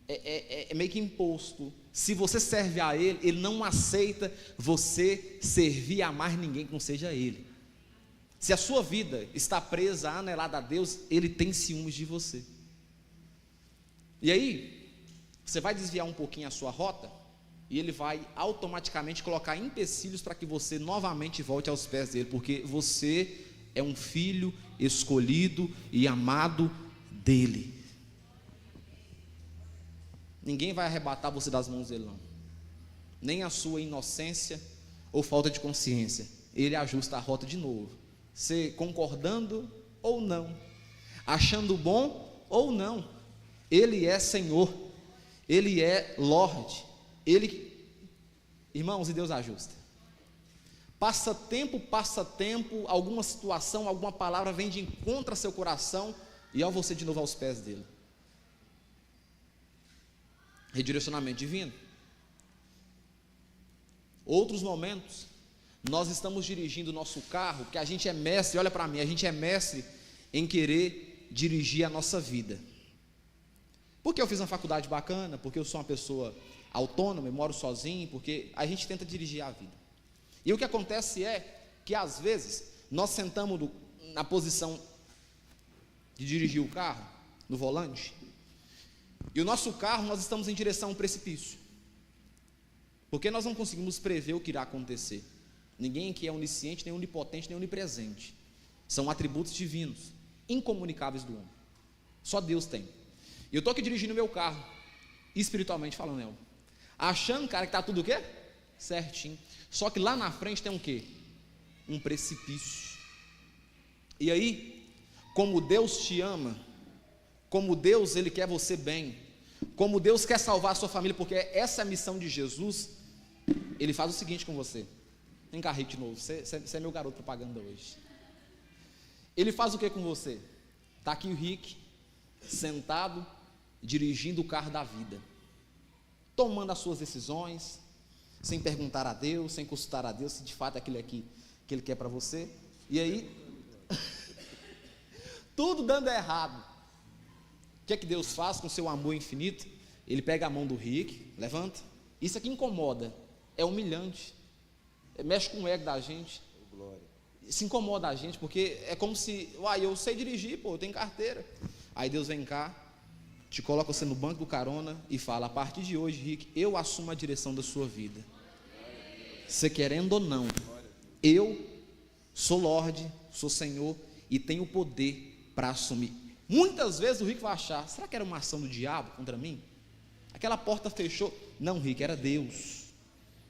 Speaker 1: é meio que imposto. Se você serve a Ele, Ele não aceita você servir a mais ninguém que não seja Ele. Se a sua vida está presa, anelada a Deus, Ele tem ciúmes de você. E aí, você vai desviar um pouquinho a sua rota, e Ele vai automaticamente colocar empecilhos para que você novamente volte aos pés dEle, porque você é um filho escolhido e amado dEle. Ninguém vai arrebatar você das mãos dEle, não. Nem a sua inocência ou falta de consciência. Ele ajusta a rota de novo. Você concordando ou não, achando bom ou não, Ele é Senhor, Ele é Lorde, irmãos, e Deus ajusta. Passa tempo, alguma situação, alguma palavra vem de encontro a seu coração, e ó, você de novo aos pés dEle. Redirecionamento divino. Outros momentos, nós estamos dirigindo o nosso carro, que a gente é mestre, olha para mim, a gente é mestre em querer dirigir a nossa vida. Porque eu fiz uma faculdade bacana, porque eu sou uma pessoa autônoma, eu moro sozinho, porque a gente tenta dirigir a vida. E o que acontece é que às vezes nós sentamos na posição de dirigir o carro, no volante, e o nosso carro, nós estamos em direção a um precipício, porque nós não conseguimos prever o que irá acontecer. Ninguém aqui é onisciente, nem onipotente, nem onipresente. São atributos divinos, incomunicáveis do homem. Só Deus tem. E eu estou aqui dirigindo o meu carro, espiritualmente falando, achando, cara, que está tudo o quê? Certinho. Só que lá na frente tem um quê? Um precipício. E aí, como Deus te ama, como Deus, Ele quer você bem, como Deus quer salvar a sua família, porque essa é a missão de Jesus, Ele faz o seguinte com você. Vem cá, Rick, de novo, você é meu garoto propaganda hoje. Ele faz o que com você? Está aqui o Rick, sentado, dirigindo o carro da vida, tomando as suas decisões, sem perguntar a Deus, sem consultar a Deus, se de fato é aquilo aqui que Ele quer para você. E aí, tudo dando errado. O que é que Deus faz com seu amor infinito? Ele pega a mão do Rick, levanta. Isso aqui incomoda, é humilhante, mexe com o ego da gente, se incomoda a gente, porque é como se, eu sei dirigir, eu tenho carteira. Aí Deus vem cá, te coloca você no banco do carona e fala: a partir de hoje, Rick, eu assumo a direção da sua vida. Você querendo ou não, eu sou Lorde, sou Senhor e tenho poder para assumir. Muitas vezes o rico vai achar, será que era uma ação do diabo contra mim? Aquela porta fechou. Não, rico, era Deus.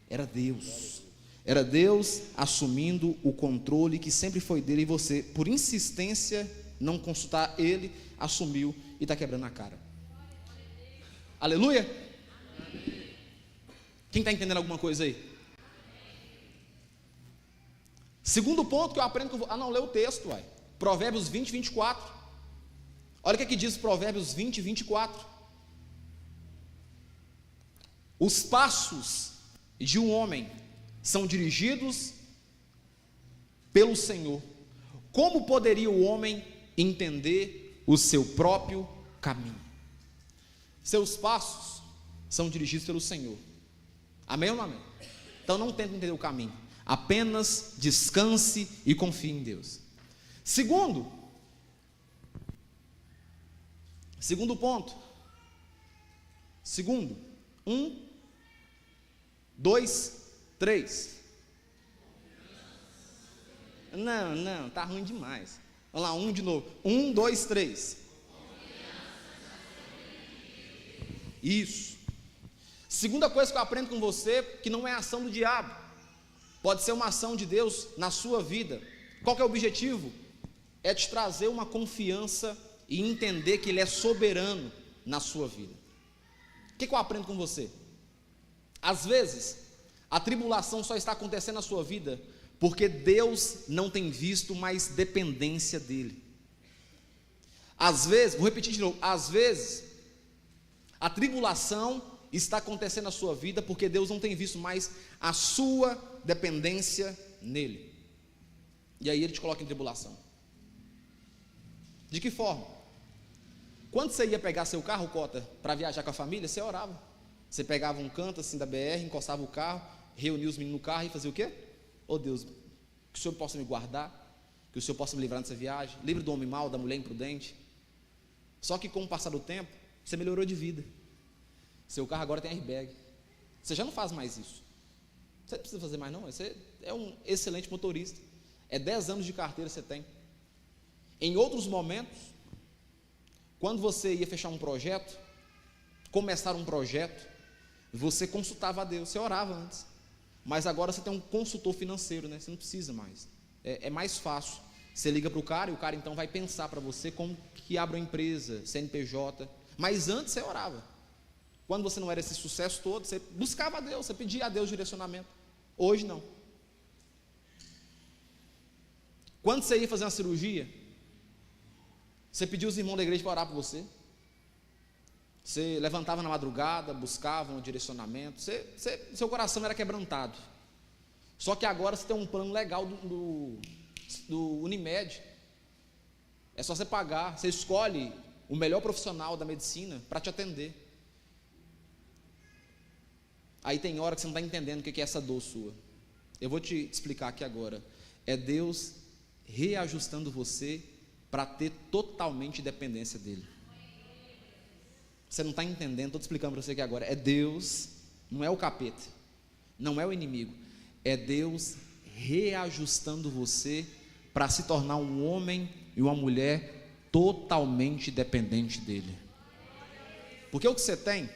Speaker 1: Era Deus. Era Deus assumindo o controle que sempre foi dele, e você, por insistência, não consultar ele, assumiu e está quebrando a cara. Aleluia? Quem está entendendo alguma coisa aí? Segundo ponto que eu aprendo com... lê o texto, uai. Provérbios 20, 24. Olha o que diz Provérbios 20, 24. Os passos de um homem são dirigidos pelo Senhor. Como poderia o homem entender o seu próprio caminho? Seus passos são dirigidos pelo Senhor. Amém ou não amém? Então não tente entender o caminho. Apenas descanse e confie em Deus. Segundo ponto. Segundo. 1, 2, 3. Não, tá ruim demais. Vamos lá, 1 de novo. 1, 2, 3. Isso. Segunda coisa que eu aprendo com você, que não é ação do diabo, pode ser uma ação de Deus na sua vida. Qual que é o objetivo? É te trazer uma confiança e entender que Ele é soberano na sua vida. O que eu aprendo com você? Às vezes, a tribulação só está acontecendo na sua vida porque Deus não tem visto mais dependência dEle. Às vezes, vou repetir de novo, às vezes, a tribulação está acontecendo na sua vida porque Deus não tem visto mais a sua dependência nele. E aí Ele te coloca em tribulação. De que forma? Quando você ia pegar seu carro, Cota, para viajar com a família, você orava. Você pegava um canto assim da BR, encostava o carro, reunia os meninos no carro e fazia o quê? Oh Deus, que o Senhor possa me guardar, que o Senhor possa me livrar dessa viagem, livre do homem mau, da mulher imprudente. Só que com o passar do tempo, você melhorou de vida. Seu carro agora tem airbag. Você já não faz mais isso. Você não precisa fazer mais não, você é um excelente motorista. É 10 anos de carteira que você tem. Em outros momentos, quando você ia fechar um projeto, começar um projeto, você consultava a Deus, você orava antes. Mas agora você tem um consultor financeiro, né? Você não precisa mais. É mais fácil. Você liga para o cara e o cara então vai pensar para você como que abre uma empresa, CNPJ. Mas antes você orava. Quando você não era esse sucesso todo, você buscava a Deus, você pedia a Deus direcionamento. Hoje não. Quando você ia fazer uma cirurgia, você pedia os irmãos da igreja para orar por você. Você levantava na madrugada, buscava um direcionamento. Seu coração era quebrantado. Só que agora você tem um plano legal do Unimed. É só você pagar. Você escolhe o melhor profissional da medicina para te atender. Aí tem hora que você não está entendendo o que é essa dor sua. Eu vou te explicar aqui agora. É Deus reajustando você para ter totalmente dependência dEle. Você não está entendendo, estou te explicando para você aqui agora. É Deus, não é o capeta, não é o inimigo. É Deus reajustando você para se tornar um homem e uma mulher totalmente dependente dEle. Porque o que você tem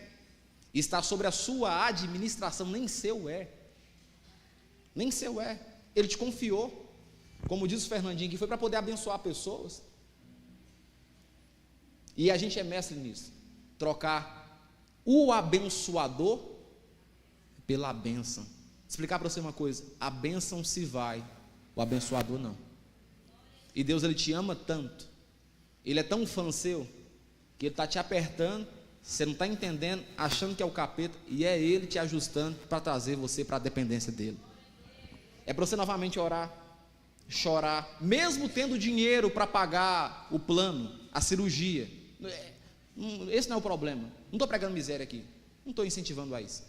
Speaker 1: está sobre a sua administração, nem seu é. Nem seu é. Ele te confiou. Como diz o Fernandinho, que foi para poder abençoar pessoas. E a gente é mestre nisso. Trocar o abençoador pela bênção. Explicar para você uma coisa: a bênção se vai, o abençoador não. E Deus, Ele te ama tanto, Ele é tão fã seu, que Ele está te apertando, você não está entendendo, achando que é o capeta, e é Ele te ajustando para trazer você para a dependência dEle. É para você novamente orar, chorar, mesmo tendo dinheiro para pagar o plano, a cirurgia. Esse não é o problema. Não estou pregando miséria aqui, não estou incentivando a isso.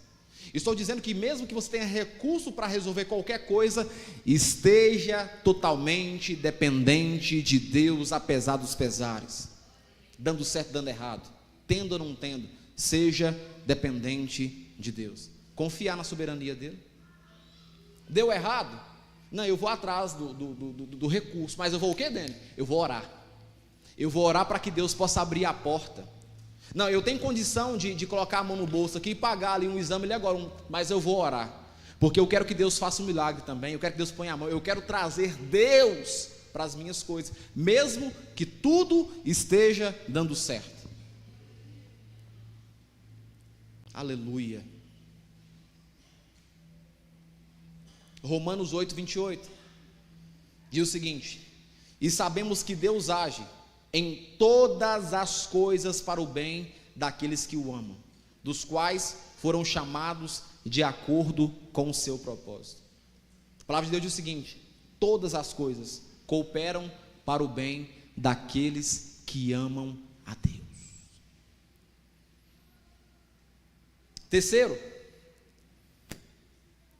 Speaker 1: Estou dizendo que mesmo que você tenha recurso para resolver qualquer coisa, esteja totalmente dependente de Deus, apesar dos pesares, dando certo, dando errado, tendo ou não tendo, seja dependente de Deus. Confiar na soberania dEle. Deu errado? Não, eu vou atrás do recurso, mas eu vou o quê, Dani? Eu vou orar. Eu vou orar para que Deus possa abrir a porta. Não, eu tenho condição de colocar a mão no bolso aqui e pagar ali um exame ali agora, mas eu vou orar, porque eu quero que Deus faça um milagre também, eu quero que Deus ponha a mão, eu quero trazer Deus para as minhas coisas, mesmo que tudo esteja dando certo. Aleluia. Romanos 8, 28 diz o seguinte: e sabemos que Deus age em todas as coisas para o bem daqueles que o amam, dos quais foram chamados de acordo com o seu propósito. A palavra de Deus diz o seguinte: todas as coisas cooperam para o bem daqueles que amam a Deus.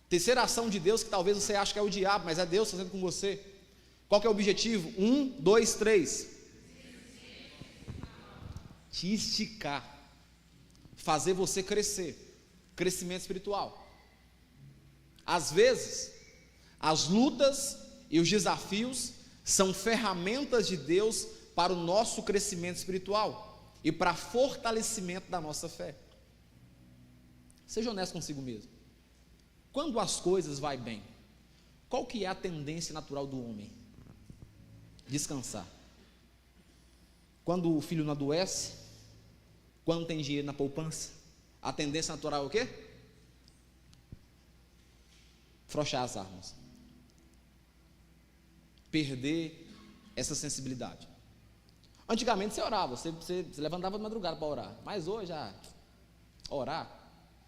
Speaker 1: Terceira ação de Deus, que talvez você ache que é o diabo, mas é Deus fazendo com você. Qual que é o objetivo? 1, 2, 3. Te esticar, fazer você crescer, crescimento espiritual. Às vezes, as lutas e os desafios são ferramentas de Deus para o nosso crescimento espiritual e para fortalecimento da nossa fé. Seja honesto consigo mesmo. Quando as coisas vão bem, qual que é a tendência natural do homem? Descansar. Quando o filho não adoece, quando tem dinheiro na poupança, a tendência natural é o quê? Afrouxar as armas. Perder essa sensibilidade. Antigamente você orava, você levantava de madrugada para orar, mas hoje orar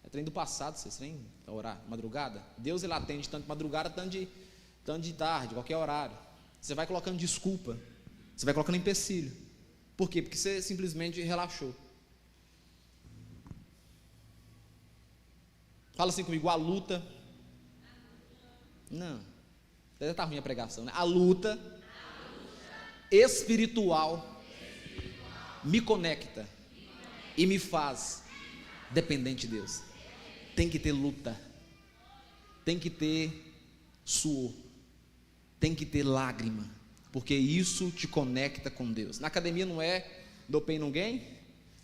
Speaker 1: é trem do passado, você trem para orar madrugada. Deus ele atende tanto de madrugada, tanto de tarde, qualquer horário. Você vai colocando desculpa, você vai colocando empecilho. Por quê? Porque você simplesmente relaxou. Fala assim comigo: a luta. Não, deve estar ruim a pregação, né? A luta espiritual me conecta e me faz dependente de Deus. Tem que ter luta, tem que ter suor, tem que ter lágrima, porque isso te conecta com Deus. Na academia não é no pain no gain,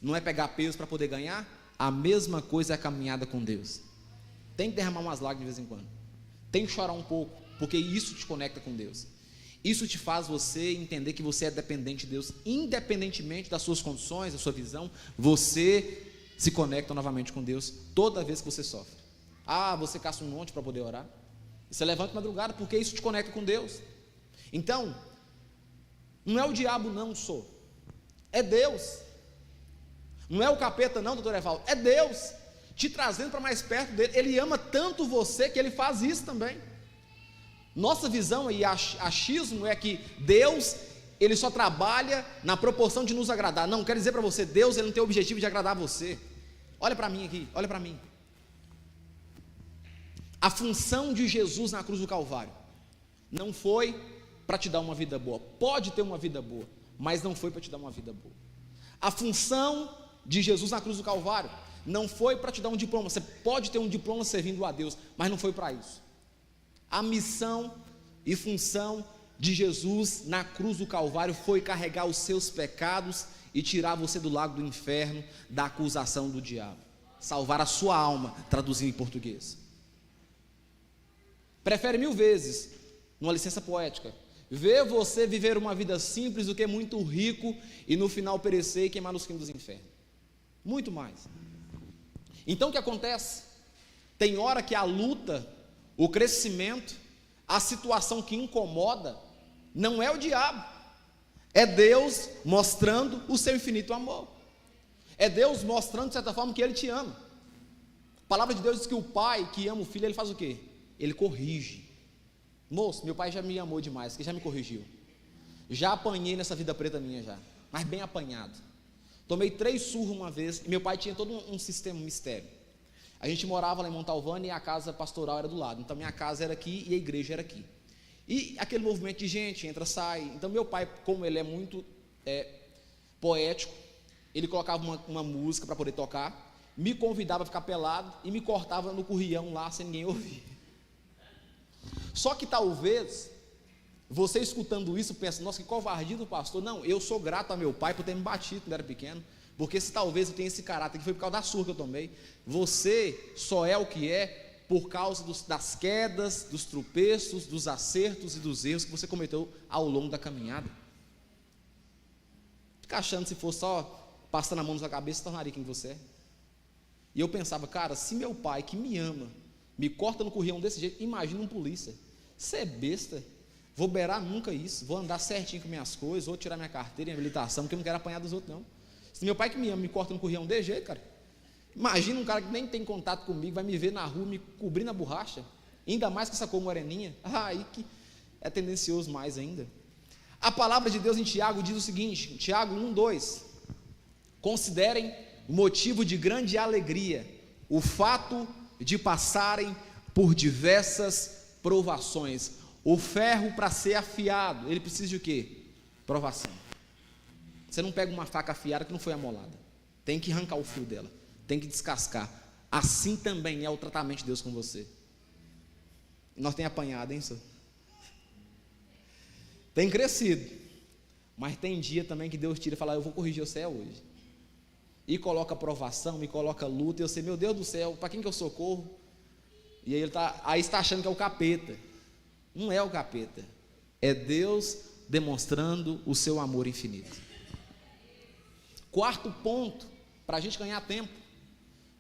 Speaker 1: não é pegar peso para poder ganhar. A mesma coisa é a caminhada com Deus. Tem que derramar umas lágrimas de vez em quando, tem que chorar um pouco, porque isso te conecta com Deus. Isso te faz você entender que você é dependente de Deus, independentemente das suas condições, da sua visão. Você se conecta novamente com Deus toda vez que você sofre. Você caça um monte para poder orar, você levanta de madrugada, porque isso te conecta com Deus. Então, não é o diabo não, é Deus. Não é o capeta não, doutor Evaldo, é Deus te trazendo para mais perto dele. Ele ama tanto você que ele faz isso também. Nossa visão e achismo é que Deus, ele só trabalha na proporção de nos agradar. Não, quero dizer para você, Deus ele não tem o objetivo de agradar você. Olha para mim aqui, olha para mim. A função de Jesus na cruz do Calvário não foi para te dar uma vida boa. Pode ter uma vida boa, mas não foi para te dar uma vida boa. A função de Jesus na cruz do Calvário não foi para te dar um diploma. Você pode ter um diploma servindo a Deus, mas não foi para isso. A missão e função de Jesus na cruz do Calvário foi carregar os seus pecados e tirar você do lago do inferno, da acusação do diabo, salvar a sua alma, traduzindo em português. Prefere 1000 vezes, numa licença poética, ver você viver uma vida simples do que muito rico e no final perecer e queimar nos quimos dos infernos. Muito mais. Então o que acontece? Tem hora que a luta, o crescimento, a situação que incomoda, não é o diabo, é Deus mostrando o seu infinito amor, é Deus mostrando de certa forma que Ele te ama. A palavra de Deus diz que o pai que ama o filho, ele faz o quê? Ele corrige. Moço, meu pai já me amou demais, que já me corrigiu. Já apanhei nessa vida preta minha já, mas bem apanhado. Tomei 3 surros uma vez, e meu pai tinha todo um sistema, um mistério. A gente morava lá em Montalvânia e a casa pastoral era do lado, então minha casa era aqui e a igreja era aqui. E aquele movimento de gente, entra, sai. Então meu pai, como ele é muito poético, ele colocava uma música para poder tocar, me convidava a ficar pelado e me cortava no currião lá sem ninguém ouvir. Só que talvez você escutando isso pensa, nossa, que covardia do pastor. Não, eu sou grato a meu pai por ter me batido quando era pequeno, porque se talvez eu tenha esse caráter que foi por causa da surra que eu tomei. Você só é o que é por causa das quedas, dos tropeços, dos acertos e dos erros que você cometeu ao longo da caminhada. Fica achando, se fosse só passando a mão na sua cabeça, se tornaria quem você é. E eu pensava, cara, se meu pai que me ama me corta no currião desse jeito, imagina um polícia. Você é besta. Vou beirar nunca isso, vou andar certinho com minhas coisas, vou tirar minha carteira em habilitação, porque eu não quero apanhar dos outros não. Se meu pai que me ama me corta no currião desse jeito, cara, imagina um cara que nem tem contato comigo, vai me ver na rua, me cobrir na borracha, ainda mais com essa cor moreninha, aí que é tendencioso mais ainda. A palavra de Deus em Tiago diz o seguinte, Tiago 1:2, considerem motivo de grande alegria o fato de passarem por diversas provações. O ferro, para ser afiado, ele precisa de o quê? Provação. Você não pega uma faca afiada que não foi amolada, tem que arrancar o fio dela, tem que descascar. Assim também é o tratamento de Deus com você. Nós temos apanhado, hein, senhor? Tem crescido, mas tem dia também que Deus tira e fala, eu vou corrigir você hoje, e coloca provação, me coloca luta, e eu sei, meu Deus do céu, para quem que eu socorro? E aí aí está achando que é o capeta. Não é o capeta, é Deus demonstrando o seu amor infinito. Quarto ponto, para a gente ganhar tempo,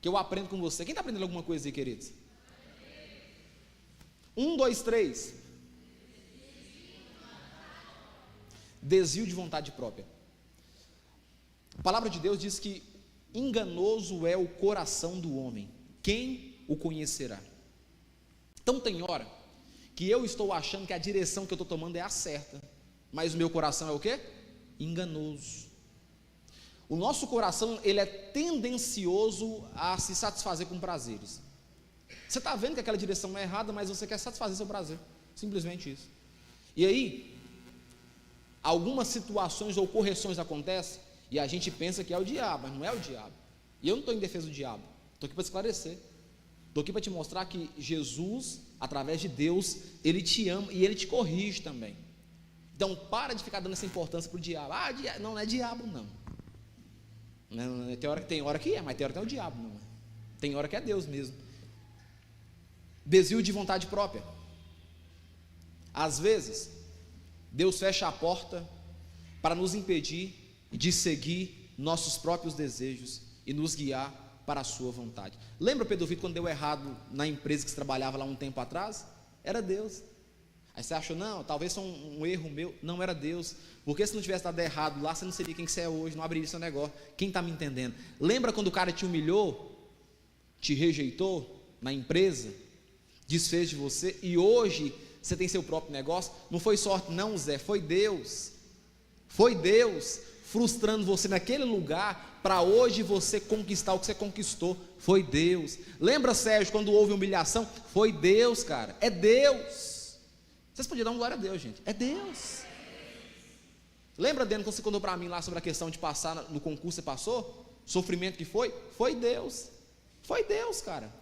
Speaker 1: que eu aprendo com você. Quem está aprendendo alguma coisa aí, queridos? 1, 2, 3. Desvio de vontade própria. A palavra de Deus diz que enganoso é o coração do homem, quem o conhecerá? Então tem hora que eu estou achando que a direção que eu estou tomando é a certa, mas o meu coração é o quê? Enganoso. O nosso coração, ele é tendencioso a se satisfazer com prazeres. Você está vendo que aquela direção é errada, mas você quer satisfazer seu prazer, simplesmente isso. E aí, algumas situações ou correções acontecem, e a gente pensa que é o diabo, mas não é o diabo. E eu não estou em defesa do diabo, estou aqui para esclarecer. Estou aqui para te mostrar que Jesus, através de Deus, Ele te ama e Ele te corrige também. Então, para de ficar dando essa importância para o diabo. Não é diabo, não. Tem hora que é, mas tem hora que não é o diabo, não. Tem hora que é Deus mesmo. Desvio de vontade própria. Às vezes, Deus fecha a porta para nos impedir de seguir nossos próprios desejos e nos guiar para a sua vontade. Lembra, Pedro Vitor, quando deu errado na empresa que você trabalhava lá um tempo atrás? Era Deus. Aí você achou, não, talvez foi um erro meu. Não, era Deus, porque se não tivesse dado errado lá, você não seria quem você é hoje, não abriria seu negócio. Quem está me entendendo? Lembra quando o cara te humilhou, te rejeitou na empresa, desfez de você, e hoje você tem seu próprio negócio? Não foi sorte não, Zé, foi Deus frustrando você naquele lugar, para hoje você conquistar o que você conquistou. Foi Deus. Lembra, Sérgio, quando houve humilhação? Foi Deus, cara, é Deus. Vocês podiam dar uma glória a Deus, gente, é Deus. Lembra, Deno, quando você contou para mim lá sobre a questão de passar no concurso, você passou? Sofrimento que foi? Foi Deus, cara.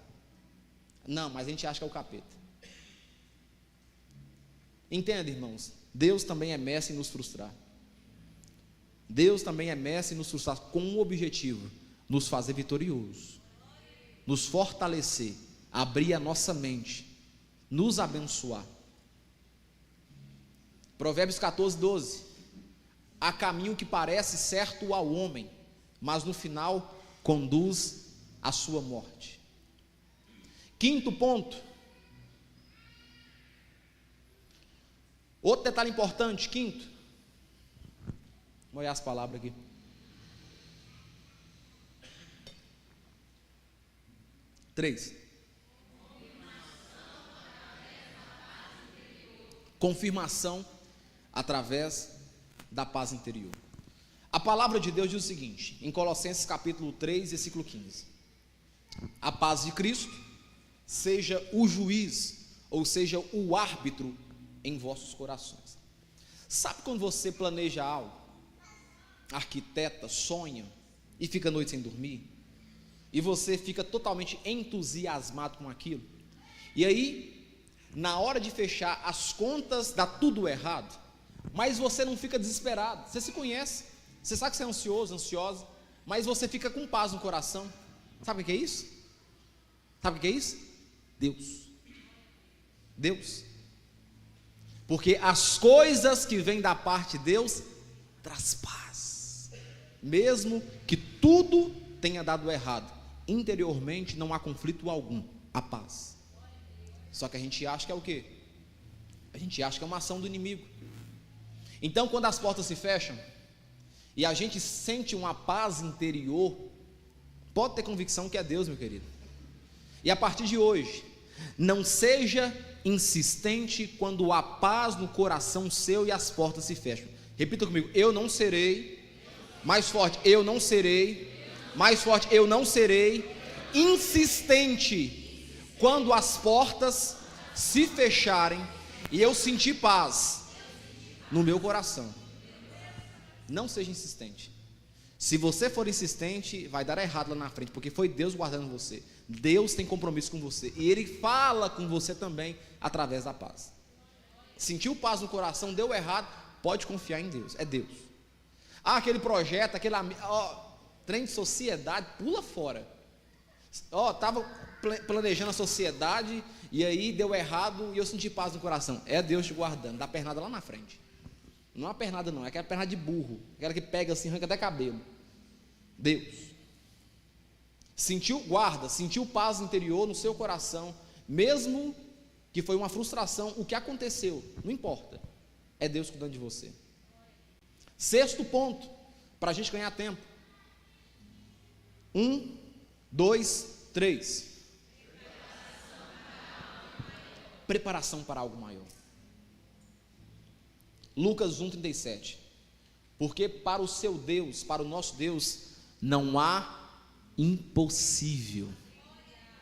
Speaker 1: Não, mas a gente acha que é o capeta. Entenda, irmãos, Deus também é mestre em nos frustrar. Deus também é mestre em nos frustrar com um objetivo: nos fazer vitoriosos, nos fortalecer, abrir a nossa mente, nos abençoar. Provérbios 14:12. Há caminho que parece certo ao homem, mas no final conduz à sua morte. Quinto ponto. Outro detalhe importante, quinto. Vamos olhar as palavras aqui. Três. Confirmação através da paz interior. A palavra de Deus diz o seguinte, em Colossenses capítulo 3, versículo 15: a paz de Cristo seja o juiz, ou seja, o árbitro em vossos corações. Sabe quando você planeja algo, arquiteta, sonha e fica a noite sem dormir, e você fica totalmente entusiasmado com aquilo, e aí na hora de fechar as contas dá tudo errado, mas você não fica desesperado. Você se conhece, você sabe que você é ansioso, ansiosa, mas você fica com paz no coração. Sabe o que é isso? Sabe o que é isso? Deus. Porque as coisas que vêm da parte de Deus traz paz, mesmo que tudo tenha dado errado, interiormente não há conflito algum, há paz. Só que a gente acha que é o quê? A gente acha que é uma ação do inimigo. Então, quando as portas se fecham e a gente sente uma paz interior, pode ter convicção que é Deus, meu querido. E a partir de hoje, não seja insistente quando há paz no coração seu e as portas se fecham. Repita comigo: eu não serei. Mais forte: eu não serei. Mais forte: eu não serei insistente quando as portas se fecharem e eu sentir paz no meu coração. Não seja insistente. Se você for insistente, vai dar errado lá na frente, porque foi Deus guardando você. Deus tem compromisso com você e Ele fala com você também através da paz. Sentiu paz no coração, deu errado, pode confiar em Deus, é Deus. Aquele projeto, aquele trem de sociedade, pula fora. Estava planejando a sociedade e aí deu errado e eu senti paz no coração. É Deus te guardando, dá pernada lá na frente. Não é uma pernada não, é aquela pernada de burro, aquela que pega assim, arranca até cabelo. Deus. Sentiu paz interior no seu coração, mesmo que foi uma frustração, o que aconteceu, não importa, é Deus cuidando de você. Sexto ponto, para a gente ganhar tempo. 1, 2, 3. Preparação para algo maior. Lucas 1,37. Porque para o seu Deus, para o nosso Deus, não há impossível.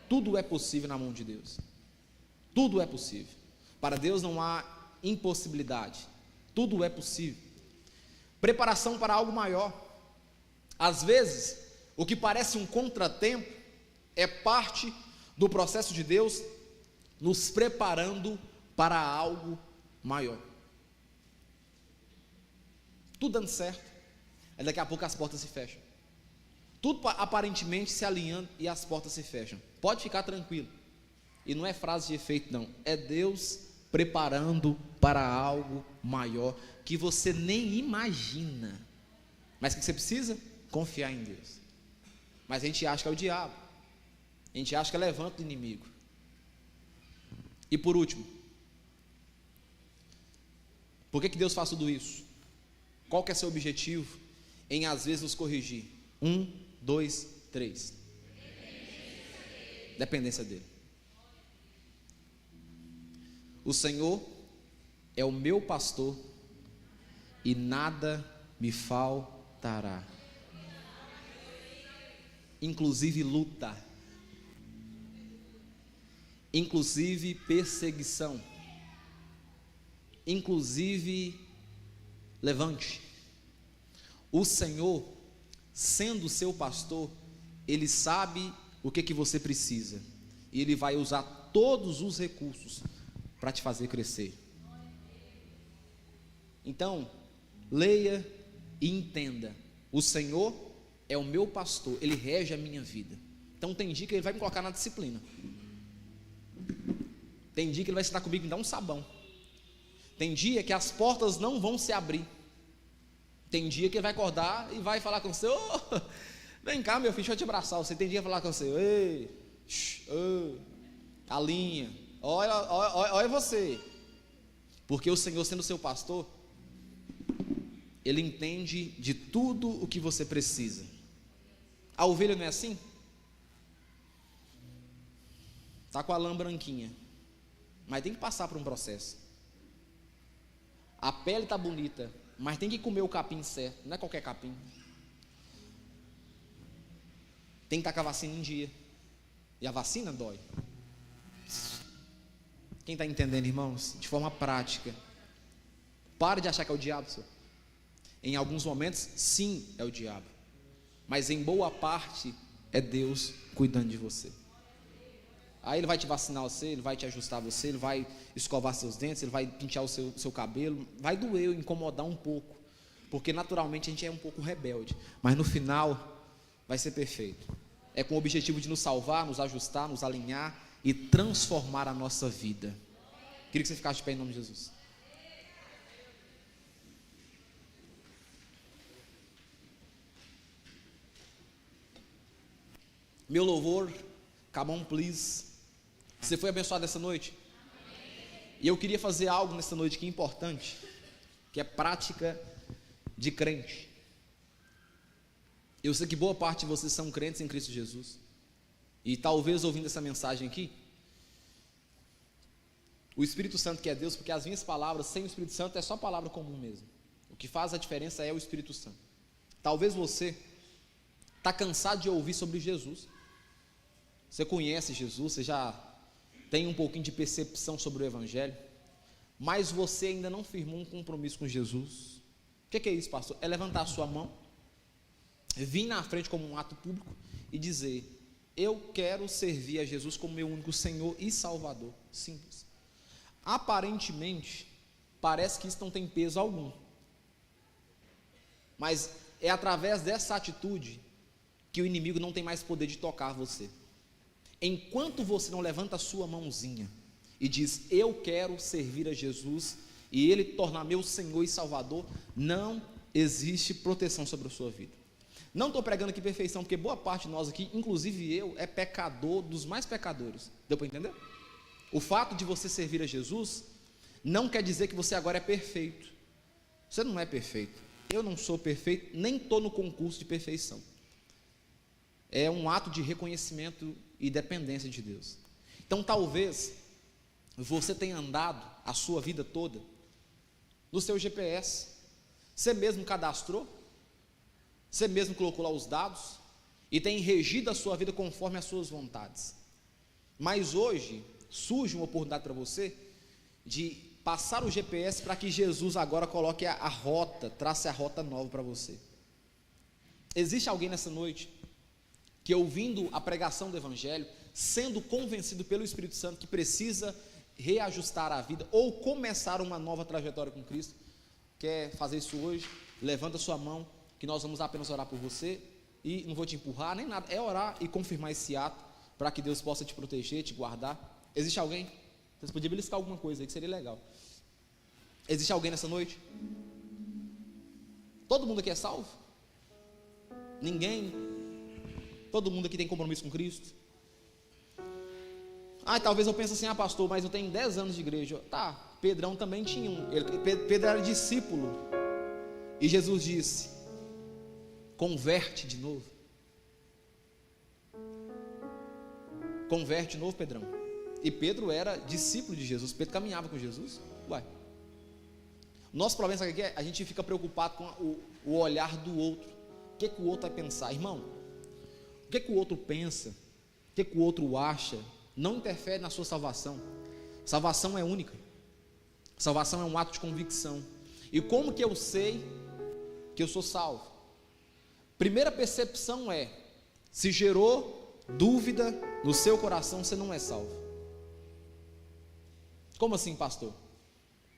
Speaker 1: Tudo é possível na mão de Deus. Tudo é possível. Para Deus não há impossibilidade. Tudo é possível. Preparação para algo maior. Às vezes, o que parece um contratempo é parte do processo de Deus nos preparando para algo maior. Tudo dando certo, aí daqui a pouco as portas se fecham. Tudo aparentemente se alinhando e as portas se fecham. Pode ficar tranquilo. E não é frase de efeito não, é Deus preparando para algo maior que você nem imagina. Mas o que você precisa? Confiar em Deus. Mas a gente acha que é o diabo. A gente acha que é levanta o inimigo. E por último, por que Deus faz tudo isso? Qual que é seu objetivo em às vezes nos corrigir? 1, 2, 3. Dependência dele. O Senhor é o meu pastor e nada me faltará. Inclusive luta, inclusive perseguição, inclusive levante. O Senhor, sendo seu pastor, Ele sabe o que você precisa e Ele vai usar todos os recursos para te fazer crescer. Então, leia e entenda: o Senhor é o meu pastor, Ele rege a minha vida. Então tem dia que Ele vai me colocar na disciplina, tem dia que Ele vai estar comigo e me dar um sabão, tem dia que as portas não vão se abrir, tem dia que Ele vai acordar e vai falar com você: oh, vem cá meu filho, deixa eu te abraçar. Você tem dia que vai falar com você: ei, calinha, olha você. Porque o Senhor, sendo seu pastor, Ele entende de tudo o que você precisa. A ovelha não é assim? Está com a lã branquinha, mas tem que passar por um processo. A pele está bonita, mas tem que comer o capim certo, não é qualquer capim. Tem que estar com a vacina em dia, e a vacina dói. Quem está entendendo, irmãos? De forma prática, pare de achar que é o diabo, senhor. Em alguns momentos, sim, é o diabo, mas em boa parte é Deus cuidando de você. Aí ele vai te vacinar você, ele vai te ajustar você, ele vai escovar seus dentes, ele vai pentear o seu cabelo. Vai doer, incomodar um pouco, porque naturalmente a gente é um pouco rebelde, mas no final vai ser perfeito. É com o objetivo de nos salvar, nos ajustar, nos alinhar e transformar a nossa vida. Queria que você ficasse de pé em nome de Jesus. Meu louvor, come on please. Você foi abençoado essa noite? E eu queria fazer algo nessa noite que é importante, que é prática de crente. Eu sei que boa parte de vocês são crentes em Cristo Jesus, e talvez ouvindo essa mensagem aqui, o Espírito Santo que é Deus, porque as minhas palavras sem o Espírito Santo é só palavra comum mesmo. O que faz a diferença é o Espírito Santo. Talvez você está cansado de ouvir sobre Jesus. Você conhece Jesus, você já tem um pouquinho de percepção sobre o Evangelho, mas você ainda não firmou um compromisso com Jesus. O que é isso, pastor? É levantar a sua mão, vir na frente como um ato público e dizer: eu quero servir a Jesus como meu único Senhor e Salvador. Simples. Aparentemente, parece que isso não tem peso algum, mas é através dessa atitude que o inimigo não tem mais poder de tocar você. Enquanto você não levanta a sua mãozinha e diz: eu quero servir a Jesus e Ele tornar meu Senhor e Salvador, não existe proteção sobre a sua vida. Não estou pregando aqui perfeição, porque boa parte de nós aqui, inclusive eu, é pecador dos mais pecadores. Deu para entender? O fato de você servir a Jesus não quer dizer que você agora é perfeito. Você não é perfeito. Eu não sou perfeito, nem estou no concurso de perfeição. É um ato de reconhecimento e dependência de Deus. Então talvez você tenha andado a sua vida toda no seu GPS. Você mesmo cadastrou, você mesmo colocou lá os dados e tem regido a sua vida conforme as suas vontades. Mas hoje surge uma oportunidade para você de passar o GPS para que Jesus agora coloque a rota, trace a rota nova para você. Existe alguém nessa noite que, ouvindo a pregação do Evangelho, sendo convencido pelo Espírito Santo que precisa reajustar a vida ou começar uma nova trajetória com Cristo, quer fazer isso hoje? Levanta sua mão, que nós vamos apenas orar por você, e não vou te empurrar nem nada, é orar e confirmar esse ato, para que Deus possa te proteger, te guardar. Existe alguém? Vocês podiam beliscar alguma coisa aí, que seria legal. Existe alguém nessa noite? Todo mundo aqui é salvo? Ninguém? Todo mundo aqui tem compromisso com Cristo? Talvez eu pense assim: pastor, mas eu tenho 10 anos de igreja. Tá, Pedrão também tinha Pedro era discípulo, e Jesus disse: converte de novo. Converte de novo, Pedrão. E Pedro era discípulo de Jesus. Pedro caminhava com Jesus. Nosso problema aqui é a gente fica preocupado com o olhar do outro. O que o outro vai pensar? Irmão, o que o outro pensa, o que o outro acha, não interfere na sua salvação. Salvação é única. Salvação é um ato de convicção. E como que eu sei que eu sou salvo? Primeira percepção é: se gerou dúvida no seu coração, você não é salvo. Como assim, pastor?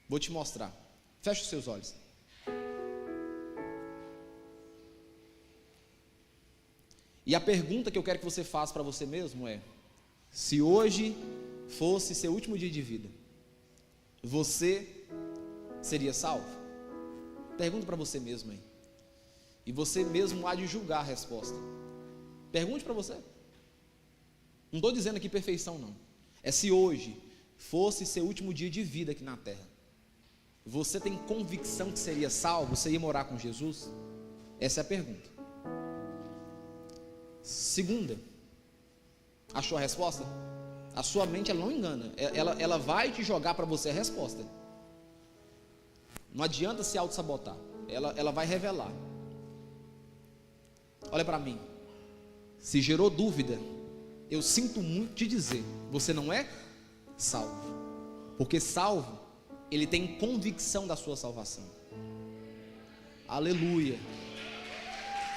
Speaker 1: Vou te mostrar. Feche os seus olhos. E a pergunta que eu quero que você faça para você mesmo é: se hoje fosse seu último dia de vida, você seria salvo? Pergunta para você mesmo aí. E você mesmo há de julgar a resposta. Pergunte para você. Não estou dizendo aqui perfeição não. É se hoje fosse seu último dia de vida aqui na terra, você tem convicção que seria salvo? Você ia morar com Jesus? Essa é a pergunta. Segunda, achou a resposta? A sua mente, ela não engana, ela vai te jogar para você a resposta. Não adianta se auto-sabotar, ela vai revelar. Olha para mim. Se gerou dúvida, eu sinto muito te dizer, você não é salvo. Porque salvo, ele tem convicção da sua salvação. Aleluia.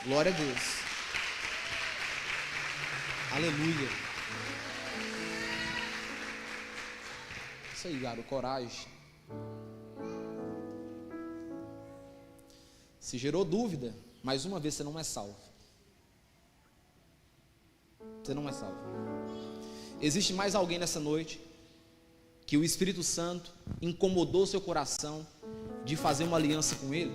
Speaker 1: Glória a Deus. Aleluia. Isso aí, garoto, coragem. Se gerou dúvida, mais uma vez você não é salvo. Você não é salvo. Existe mais alguém nessa noite que o Espírito Santo incomodou seu coração de fazer uma aliança com ele?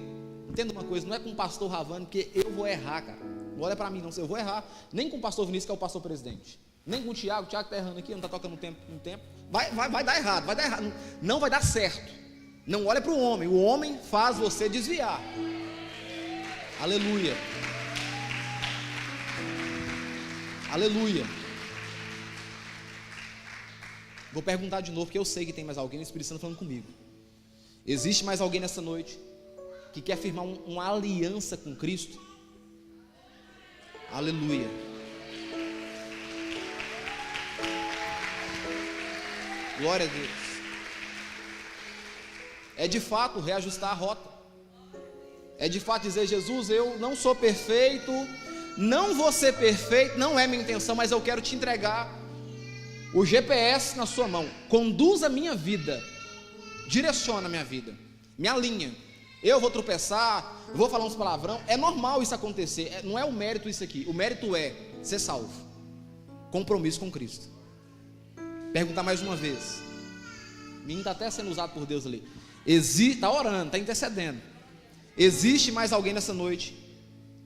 Speaker 1: Entenda uma coisa, não é com o pastor Ravani, porque eu vou errar, cara. Não olha para mim não, eu vou errar. Nem com o pastor Vinícius, que é o pastor presidente. Nem com o Tiago está errando aqui, não está tocando um tempo. Vai dar errado, vai dar errado. Não vai dar certo. Não olha para o homem faz você desviar. Aleluia. Aleluia. Vou perguntar de novo, porque eu sei que tem mais alguém, o Espírito Santo falando comigo. Existe mais alguém nessa noite que quer firmar uma aliança com Cristo? Aleluia. Glória a Deus. É de fato reajustar a rota. É de fato dizer: Jesus, eu não sou perfeito, não vou ser perfeito, não é minha intenção, mas eu quero te entregar o GPS na sua mão. Conduza a minha vida, direciona a minha vida, me alinha. Eu vou tropeçar, eu vou falar uns palavrão, é normal isso acontecer, não é o mérito isso aqui. O mérito é ser salvo, compromisso com Cristo. Perguntar mais uma vez. O menino está até sendo usado por Deus ali. Está orando, está intercedendo. Existe mais alguém nessa noite?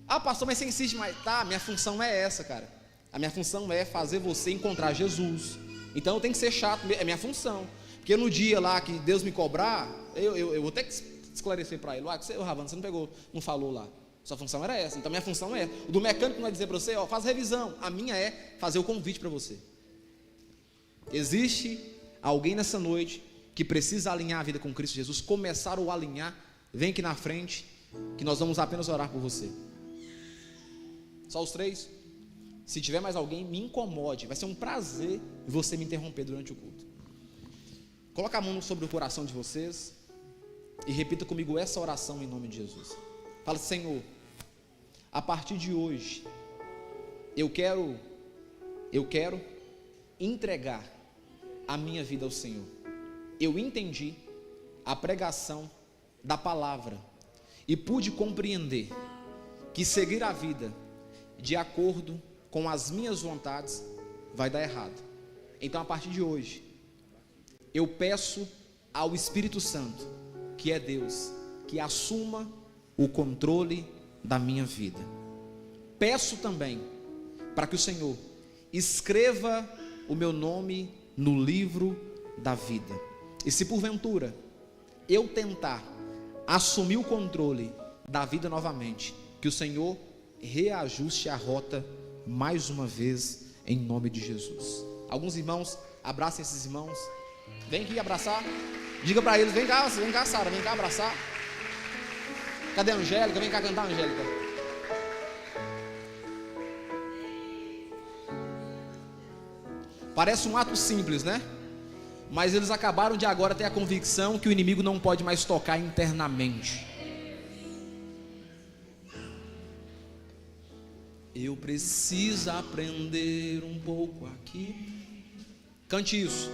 Speaker 1: Ah, pastor, mas você insiste mais. Tá, minha função é essa, cara. A minha função é fazer você encontrar Jesus. Então eu tenho que ser chato, é minha função. Porque no dia lá que Deus me cobrar, eu vou ter que esclarecer para ele: Ravana, você não pegou, não falou lá. Sua função era essa, então minha função é essa. O do mecânico não vai dizer para você: faz revisão. A minha é fazer o convite para você. Existe alguém nessa noite que precisa alinhar a vida com Cristo Jesus, começar ou alinhar? Vem aqui na frente, que nós vamos apenas orar por você. Só os três? Se tiver mais alguém, me incomode. Vai ser um prazer você me interromper durante o culto. Coloca a mão sobre o coração de vocês e repita comigo essa oração em nome de Jesus. Fala: Senhor, a partir de hoje eu quero entregar a minha vida ao Senhor. Eu entendi a pregação da palavra e pude compreender que seguir a vida de acordo com as minhas vontades vai dar errado. Então, a partir de hoje, eu peço ao Espírito Santo, que é Deus, que assuma o controle da minha vida. Peço também para que o Senhor escreva o meu nome no livro da vida. E se porventura eu tentar assumir o controle da vida novamente, que o Senhor reajuste a rota mais uma vez, em nome de Jesus. Alguns irmãos, abracem esses irmãos. Vem aqui abraçar. Diga para eles: vem cá, Sara, vem cá abraçar. Cadê a Angélica? Vem cá cantar, Angélica. Parece um ato simples, né? Mas eles acabaram de agora ter a convicção que o inimigo não pode mais tocar internamente. Eu preciso aprender um pouco aqui. Cante isso.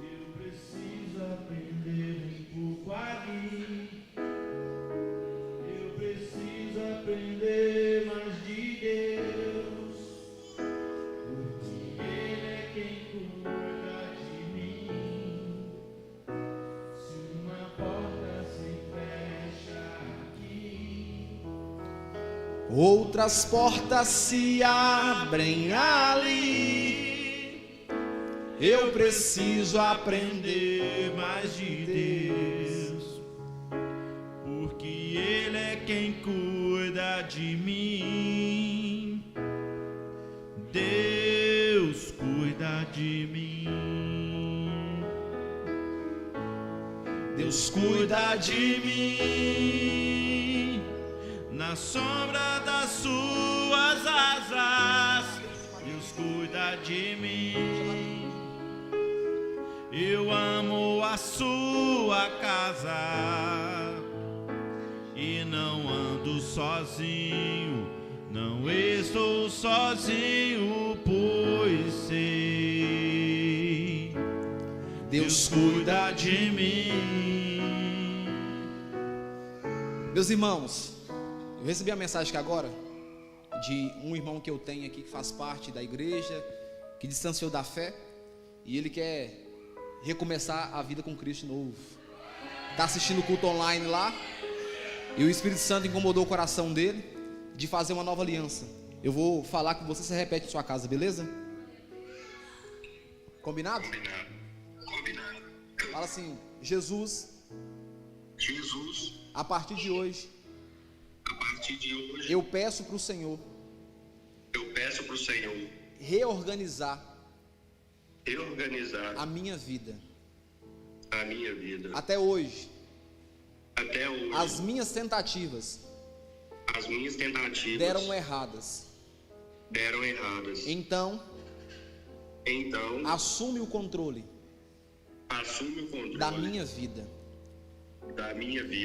Speaker 2: Eu preciso aprender um pouco aqui. Eu preciso aprender mais de Deus, porque Ele é quem cuida de mim. Se uma porta se fecha aqui,
Speaker 1: outras portas se abrem ali. Eu preciso aprender
Speaker 2: mais de Deus, porque Ele é quem cuida de mim. Deus cuida de mim. Deus cuida de mim. Na sombra das suas asas, Deus cuida de mim. Eu amo a sua casa e não ando sozinho, não estou sozinho, pois sei. Deus cuida de mim.
Speaker 1: Meus irmãos, eu recebi a mensagem aqui agora de um irmão que eu tenho aqui que faz parte da igreja, que distanciou da fé e ele quer recomeçar a vida com Cristo de novo. Está assistindo o culto online lá e o Espírito Santo incomodou o coração dele de fazer uma nova aliança. Eu vou falar com você, você repete em sua casa, beleza? Combinado?
Speaker 3: Combinado.
Speaker 1: Fala assim: Jesus, a partir de hoje, eu peço para o Senhor reorganizar a minha vida. Até hoje, as minhas tentativas deram erradas. Então, assume o controle da minha vida.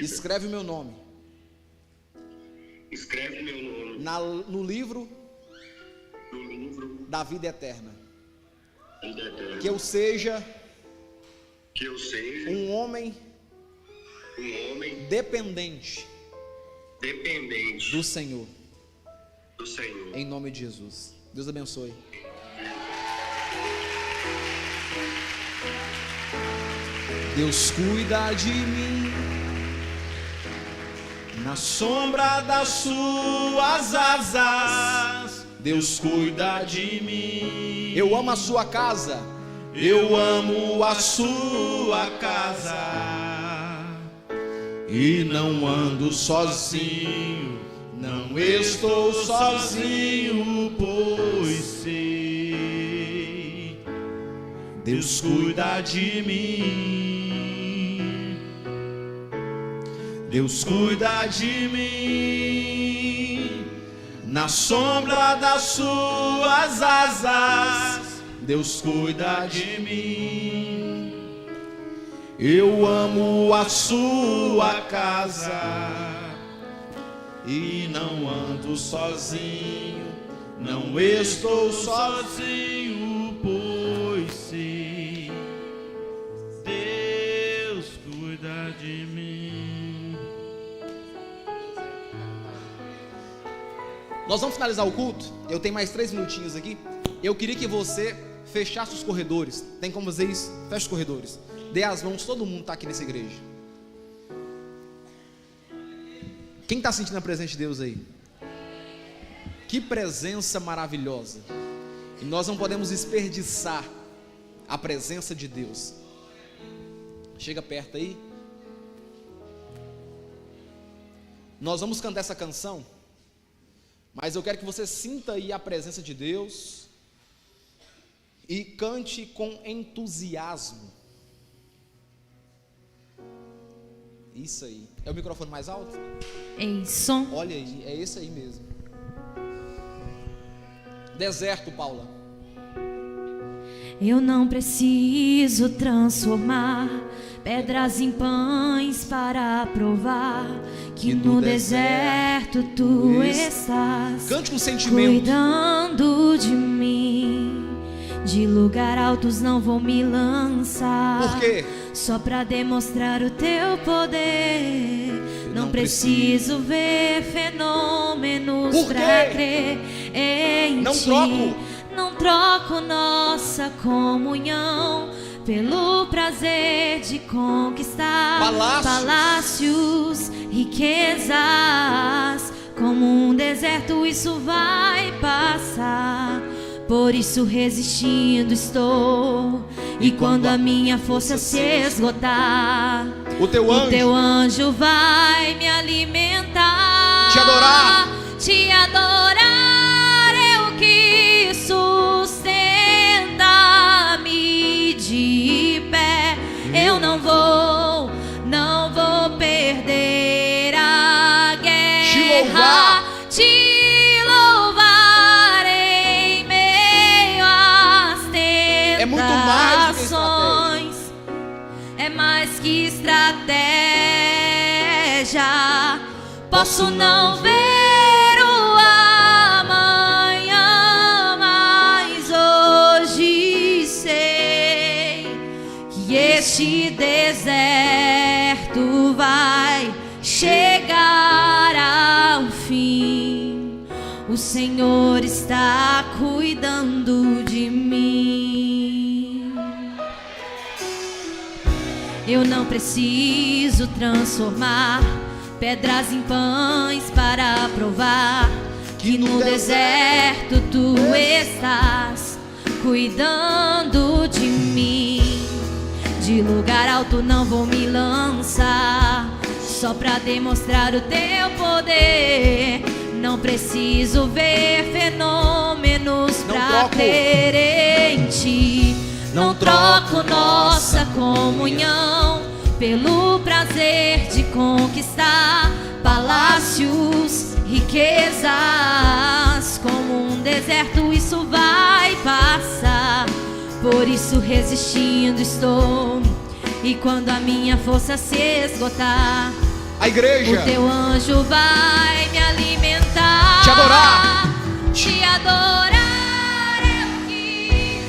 Speaker 1: Escreve o meu nome no livro da vida eterna. Que eu seja um homem dependente do Senhor. Em nome de Jesus. Deus abençoe. Deus cuida de mim
Speaker 2: na sombra das suas asas. Deus cuida de mim.
Speaker 1: Eu amo a sua casa.
Speaker 2: Eu amo a sua casa. E não ando sozinho. Não estou sozinho, pois sei, Deus cuida de mim. Deus cuida de mim na sombra das suas asas. Deus cuida de mim. Eu amo a sua casa e não ando sozinho. Não estou sozinho, pois sei, Deus cuida de mim.
Speaker 1: Nós vamos finalizar o culto. Eu tenho mais 3 minutinhos aqui. Eu queria que você fechasse os corredores. Tem como fazer isso? Fecha os corredores. Dê as mãos, todo mundo está aqui nessa igreja. Quem está sentindo a presença de Deus aí? Que presença maravilhosa. E nós não podemos desperdiçar a presença de Deus. Chega perto aí. Nós vamos cantar essa canção, mas eu quero que você sinta aí a presença de Deus e cante com entusiasmo. Isso aí. É o microfone mais alto?
Speaker 4: Ei, som.
Speaker 1: Olha aí, é esse aí mesmo. Deserto, Paula.
Speaker 4: Eu não preciso transformar pedras em pães para provar que no deserto tu estás.
Speaker 1: Cante com sentimento.
Speaker 4: Cuidando de mim. De lugar altos não vou me lançar.
Speaker 1: Por quê?
Speaker 4: Só pra demonstrar o teu poder. Não preciso ver fenômenos pra crer em
Speaker 1: Não
Speaker 4: ti. Não troco nossa comunhão pelo prazer de conquistar palácios, riquezas. Como um deserto isso vai passar. Por isso resistindo estou. E quando a minha força se esgotar,
Speaker 1: o teu
Speaker 4: anjo vai me alimentar. Te adorar é o que sustenta-me de pé. Eu não vou perder a guerra. Te louvar em meio às tentações. É mais que estratégia. Posso não ver o amanhã, mas hoje sei que O Senhor está cuidando de mim. Eu não preciso transformar pedras em pães para provar que no deserto tu estás cuidando de mim. De lugar alto não vou me lançar, só pra demonstrar o teu poder. Não preciso ver fenômenos pra crer em ti. Não troco nossa comunhão pelo prazer de conquistar palácios, riquezas. Como um deserto isso vai passar, por isso resistindo estou. E quando a minha força se esgotar,
Speaker 1: a igreja,
Speaker 4: o teu anjo vai me alimentar.
Speaker 1: Te adorar,
Speaker 4: te adorar. Eu quis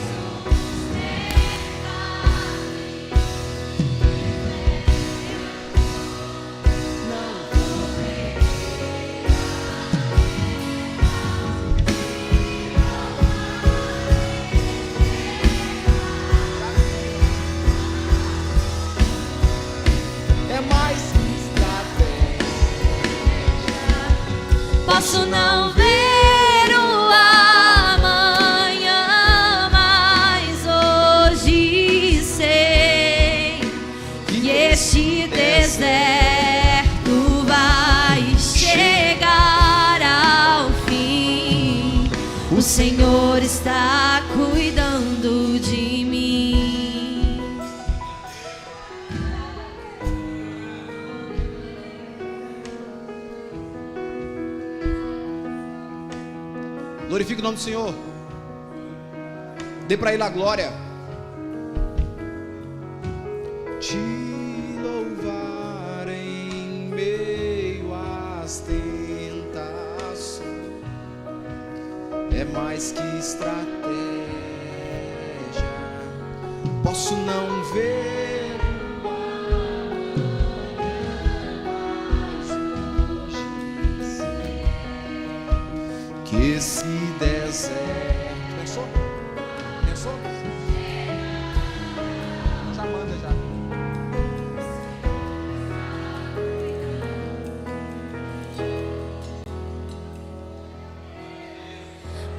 Speaker 1: é mais que estratégia.
Speaker 4: Posso não ver o amanhã, mas hoje sei que este deserto vai chegar ao fim. O Senhor está cuidando de mim.
Speaker 1: Glorifique o nome do Senhor. Dê para Ele a glória. Te louvar em meio às tentações é mais que estratégia. Posso não ver o amanhã, mas hoje sei que esse deserto. Pensou? Pensou? Já manda já.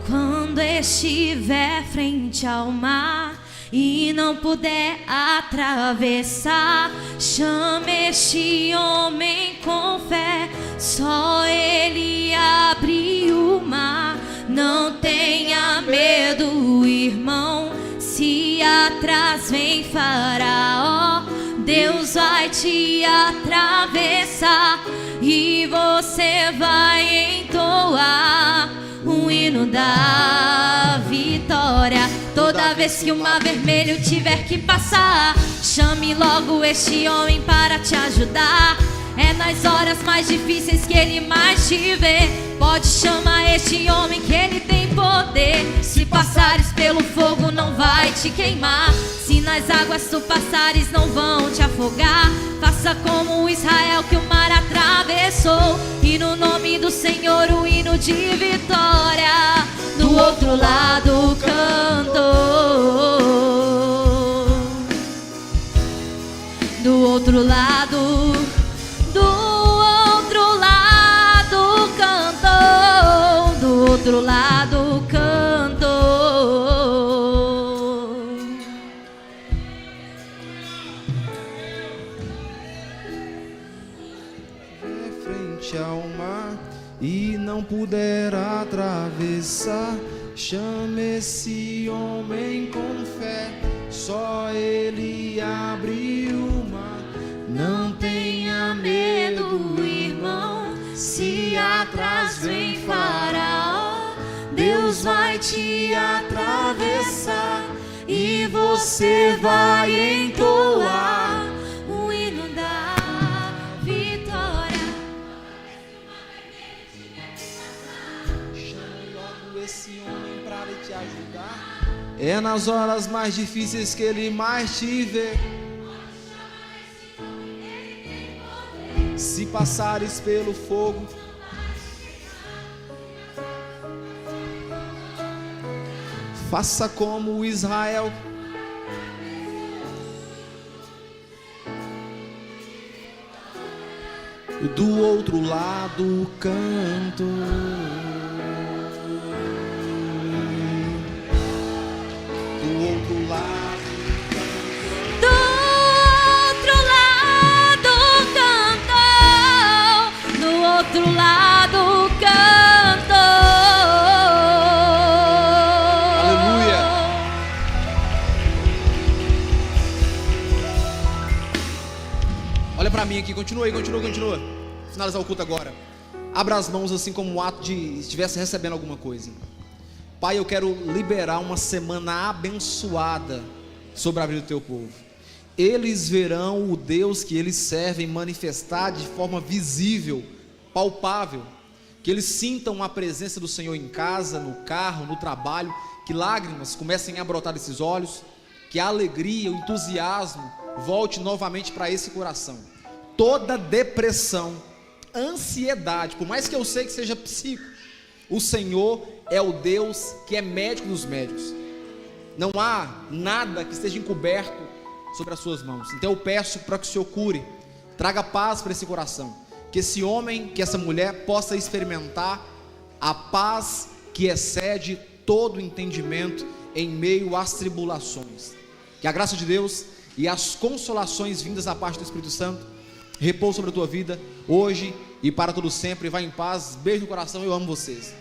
Speaker 4: Quando estiver frente ao mar e não puder atravessar, chame este homem com fé, só ele abre o mar. Não tenha medo, irmão, se atrás vem Faraó, Deus vai te atravessar e você vai entoar o hino da vitória. Toda vez que o mar vermelho tiver que passar, chame logo este homem para te ajudar. É nas horas mais difíceis que ele mais te vê. Pode chamar este homem que ele tem poder. Se passares pelo fogo não vai te queimar, se nas águas tu passares não vão te afogar. Faça como Israel que o mar atravessou, e no nome do Senhor o hino de vitória. Do outro lado cantou, do outro lado, do outro lado cantou, do outro lado cantou.
Speaker 1: Frente ao mar e não puder atravessar, chame esse homem com fé, só ele abre o mar. Não tenha medo, irmão, se atrás vem Faraó, Deus vai te atravessar e você vai entoar
Speaker 4: O hino da vitória.
Speaker 1: Chame logo esse homem para te ajudar. É nas horas mais difíceis que ele mais te vê. Se passares pelo fogo, Faça como Israel. Do outro lado canto. Do outro lado.
Speaker 4: Do outro lado cantou. Do outro lado cantou.
Speaker 1: Aleluia. Olha pra mim aqui, continua aí, continua. Finalizar o culto agora. Abra as mãos assim como um ato de estivesse recebendo alguma coisa. Pai, eu quero liberar uma semana abençoada sobre a vida do teu povo. Eles verão o Deus que eles servem manifestar de forma visível, palpável. Que eles sintam a presença do Senhor em casa, no carro, no trabalho. Que lágrimas comecem a brotar desses olhos. Que a alegria, o entusiasmo volte novamente para esse coração. Toda depressão, ansiedade, por mais que eu sei que seja psíquico, o Senhor é o Deus que é médico dos médicos. Não há nada que esteja encoberto sobre as suas mãos. Então eu peço para que o Senhor cure, traga paz para esse coração, que esse homem, que essa mulher possa experimentar a paz que excede todo entendimento em meio às tribulações. Que a graça de Deus e as consolações vindas da parte do Espírito Santo repousem sobre a tua vida hoje e para todo sempre. Vai em paz, beijo no coração, eu amo vocês.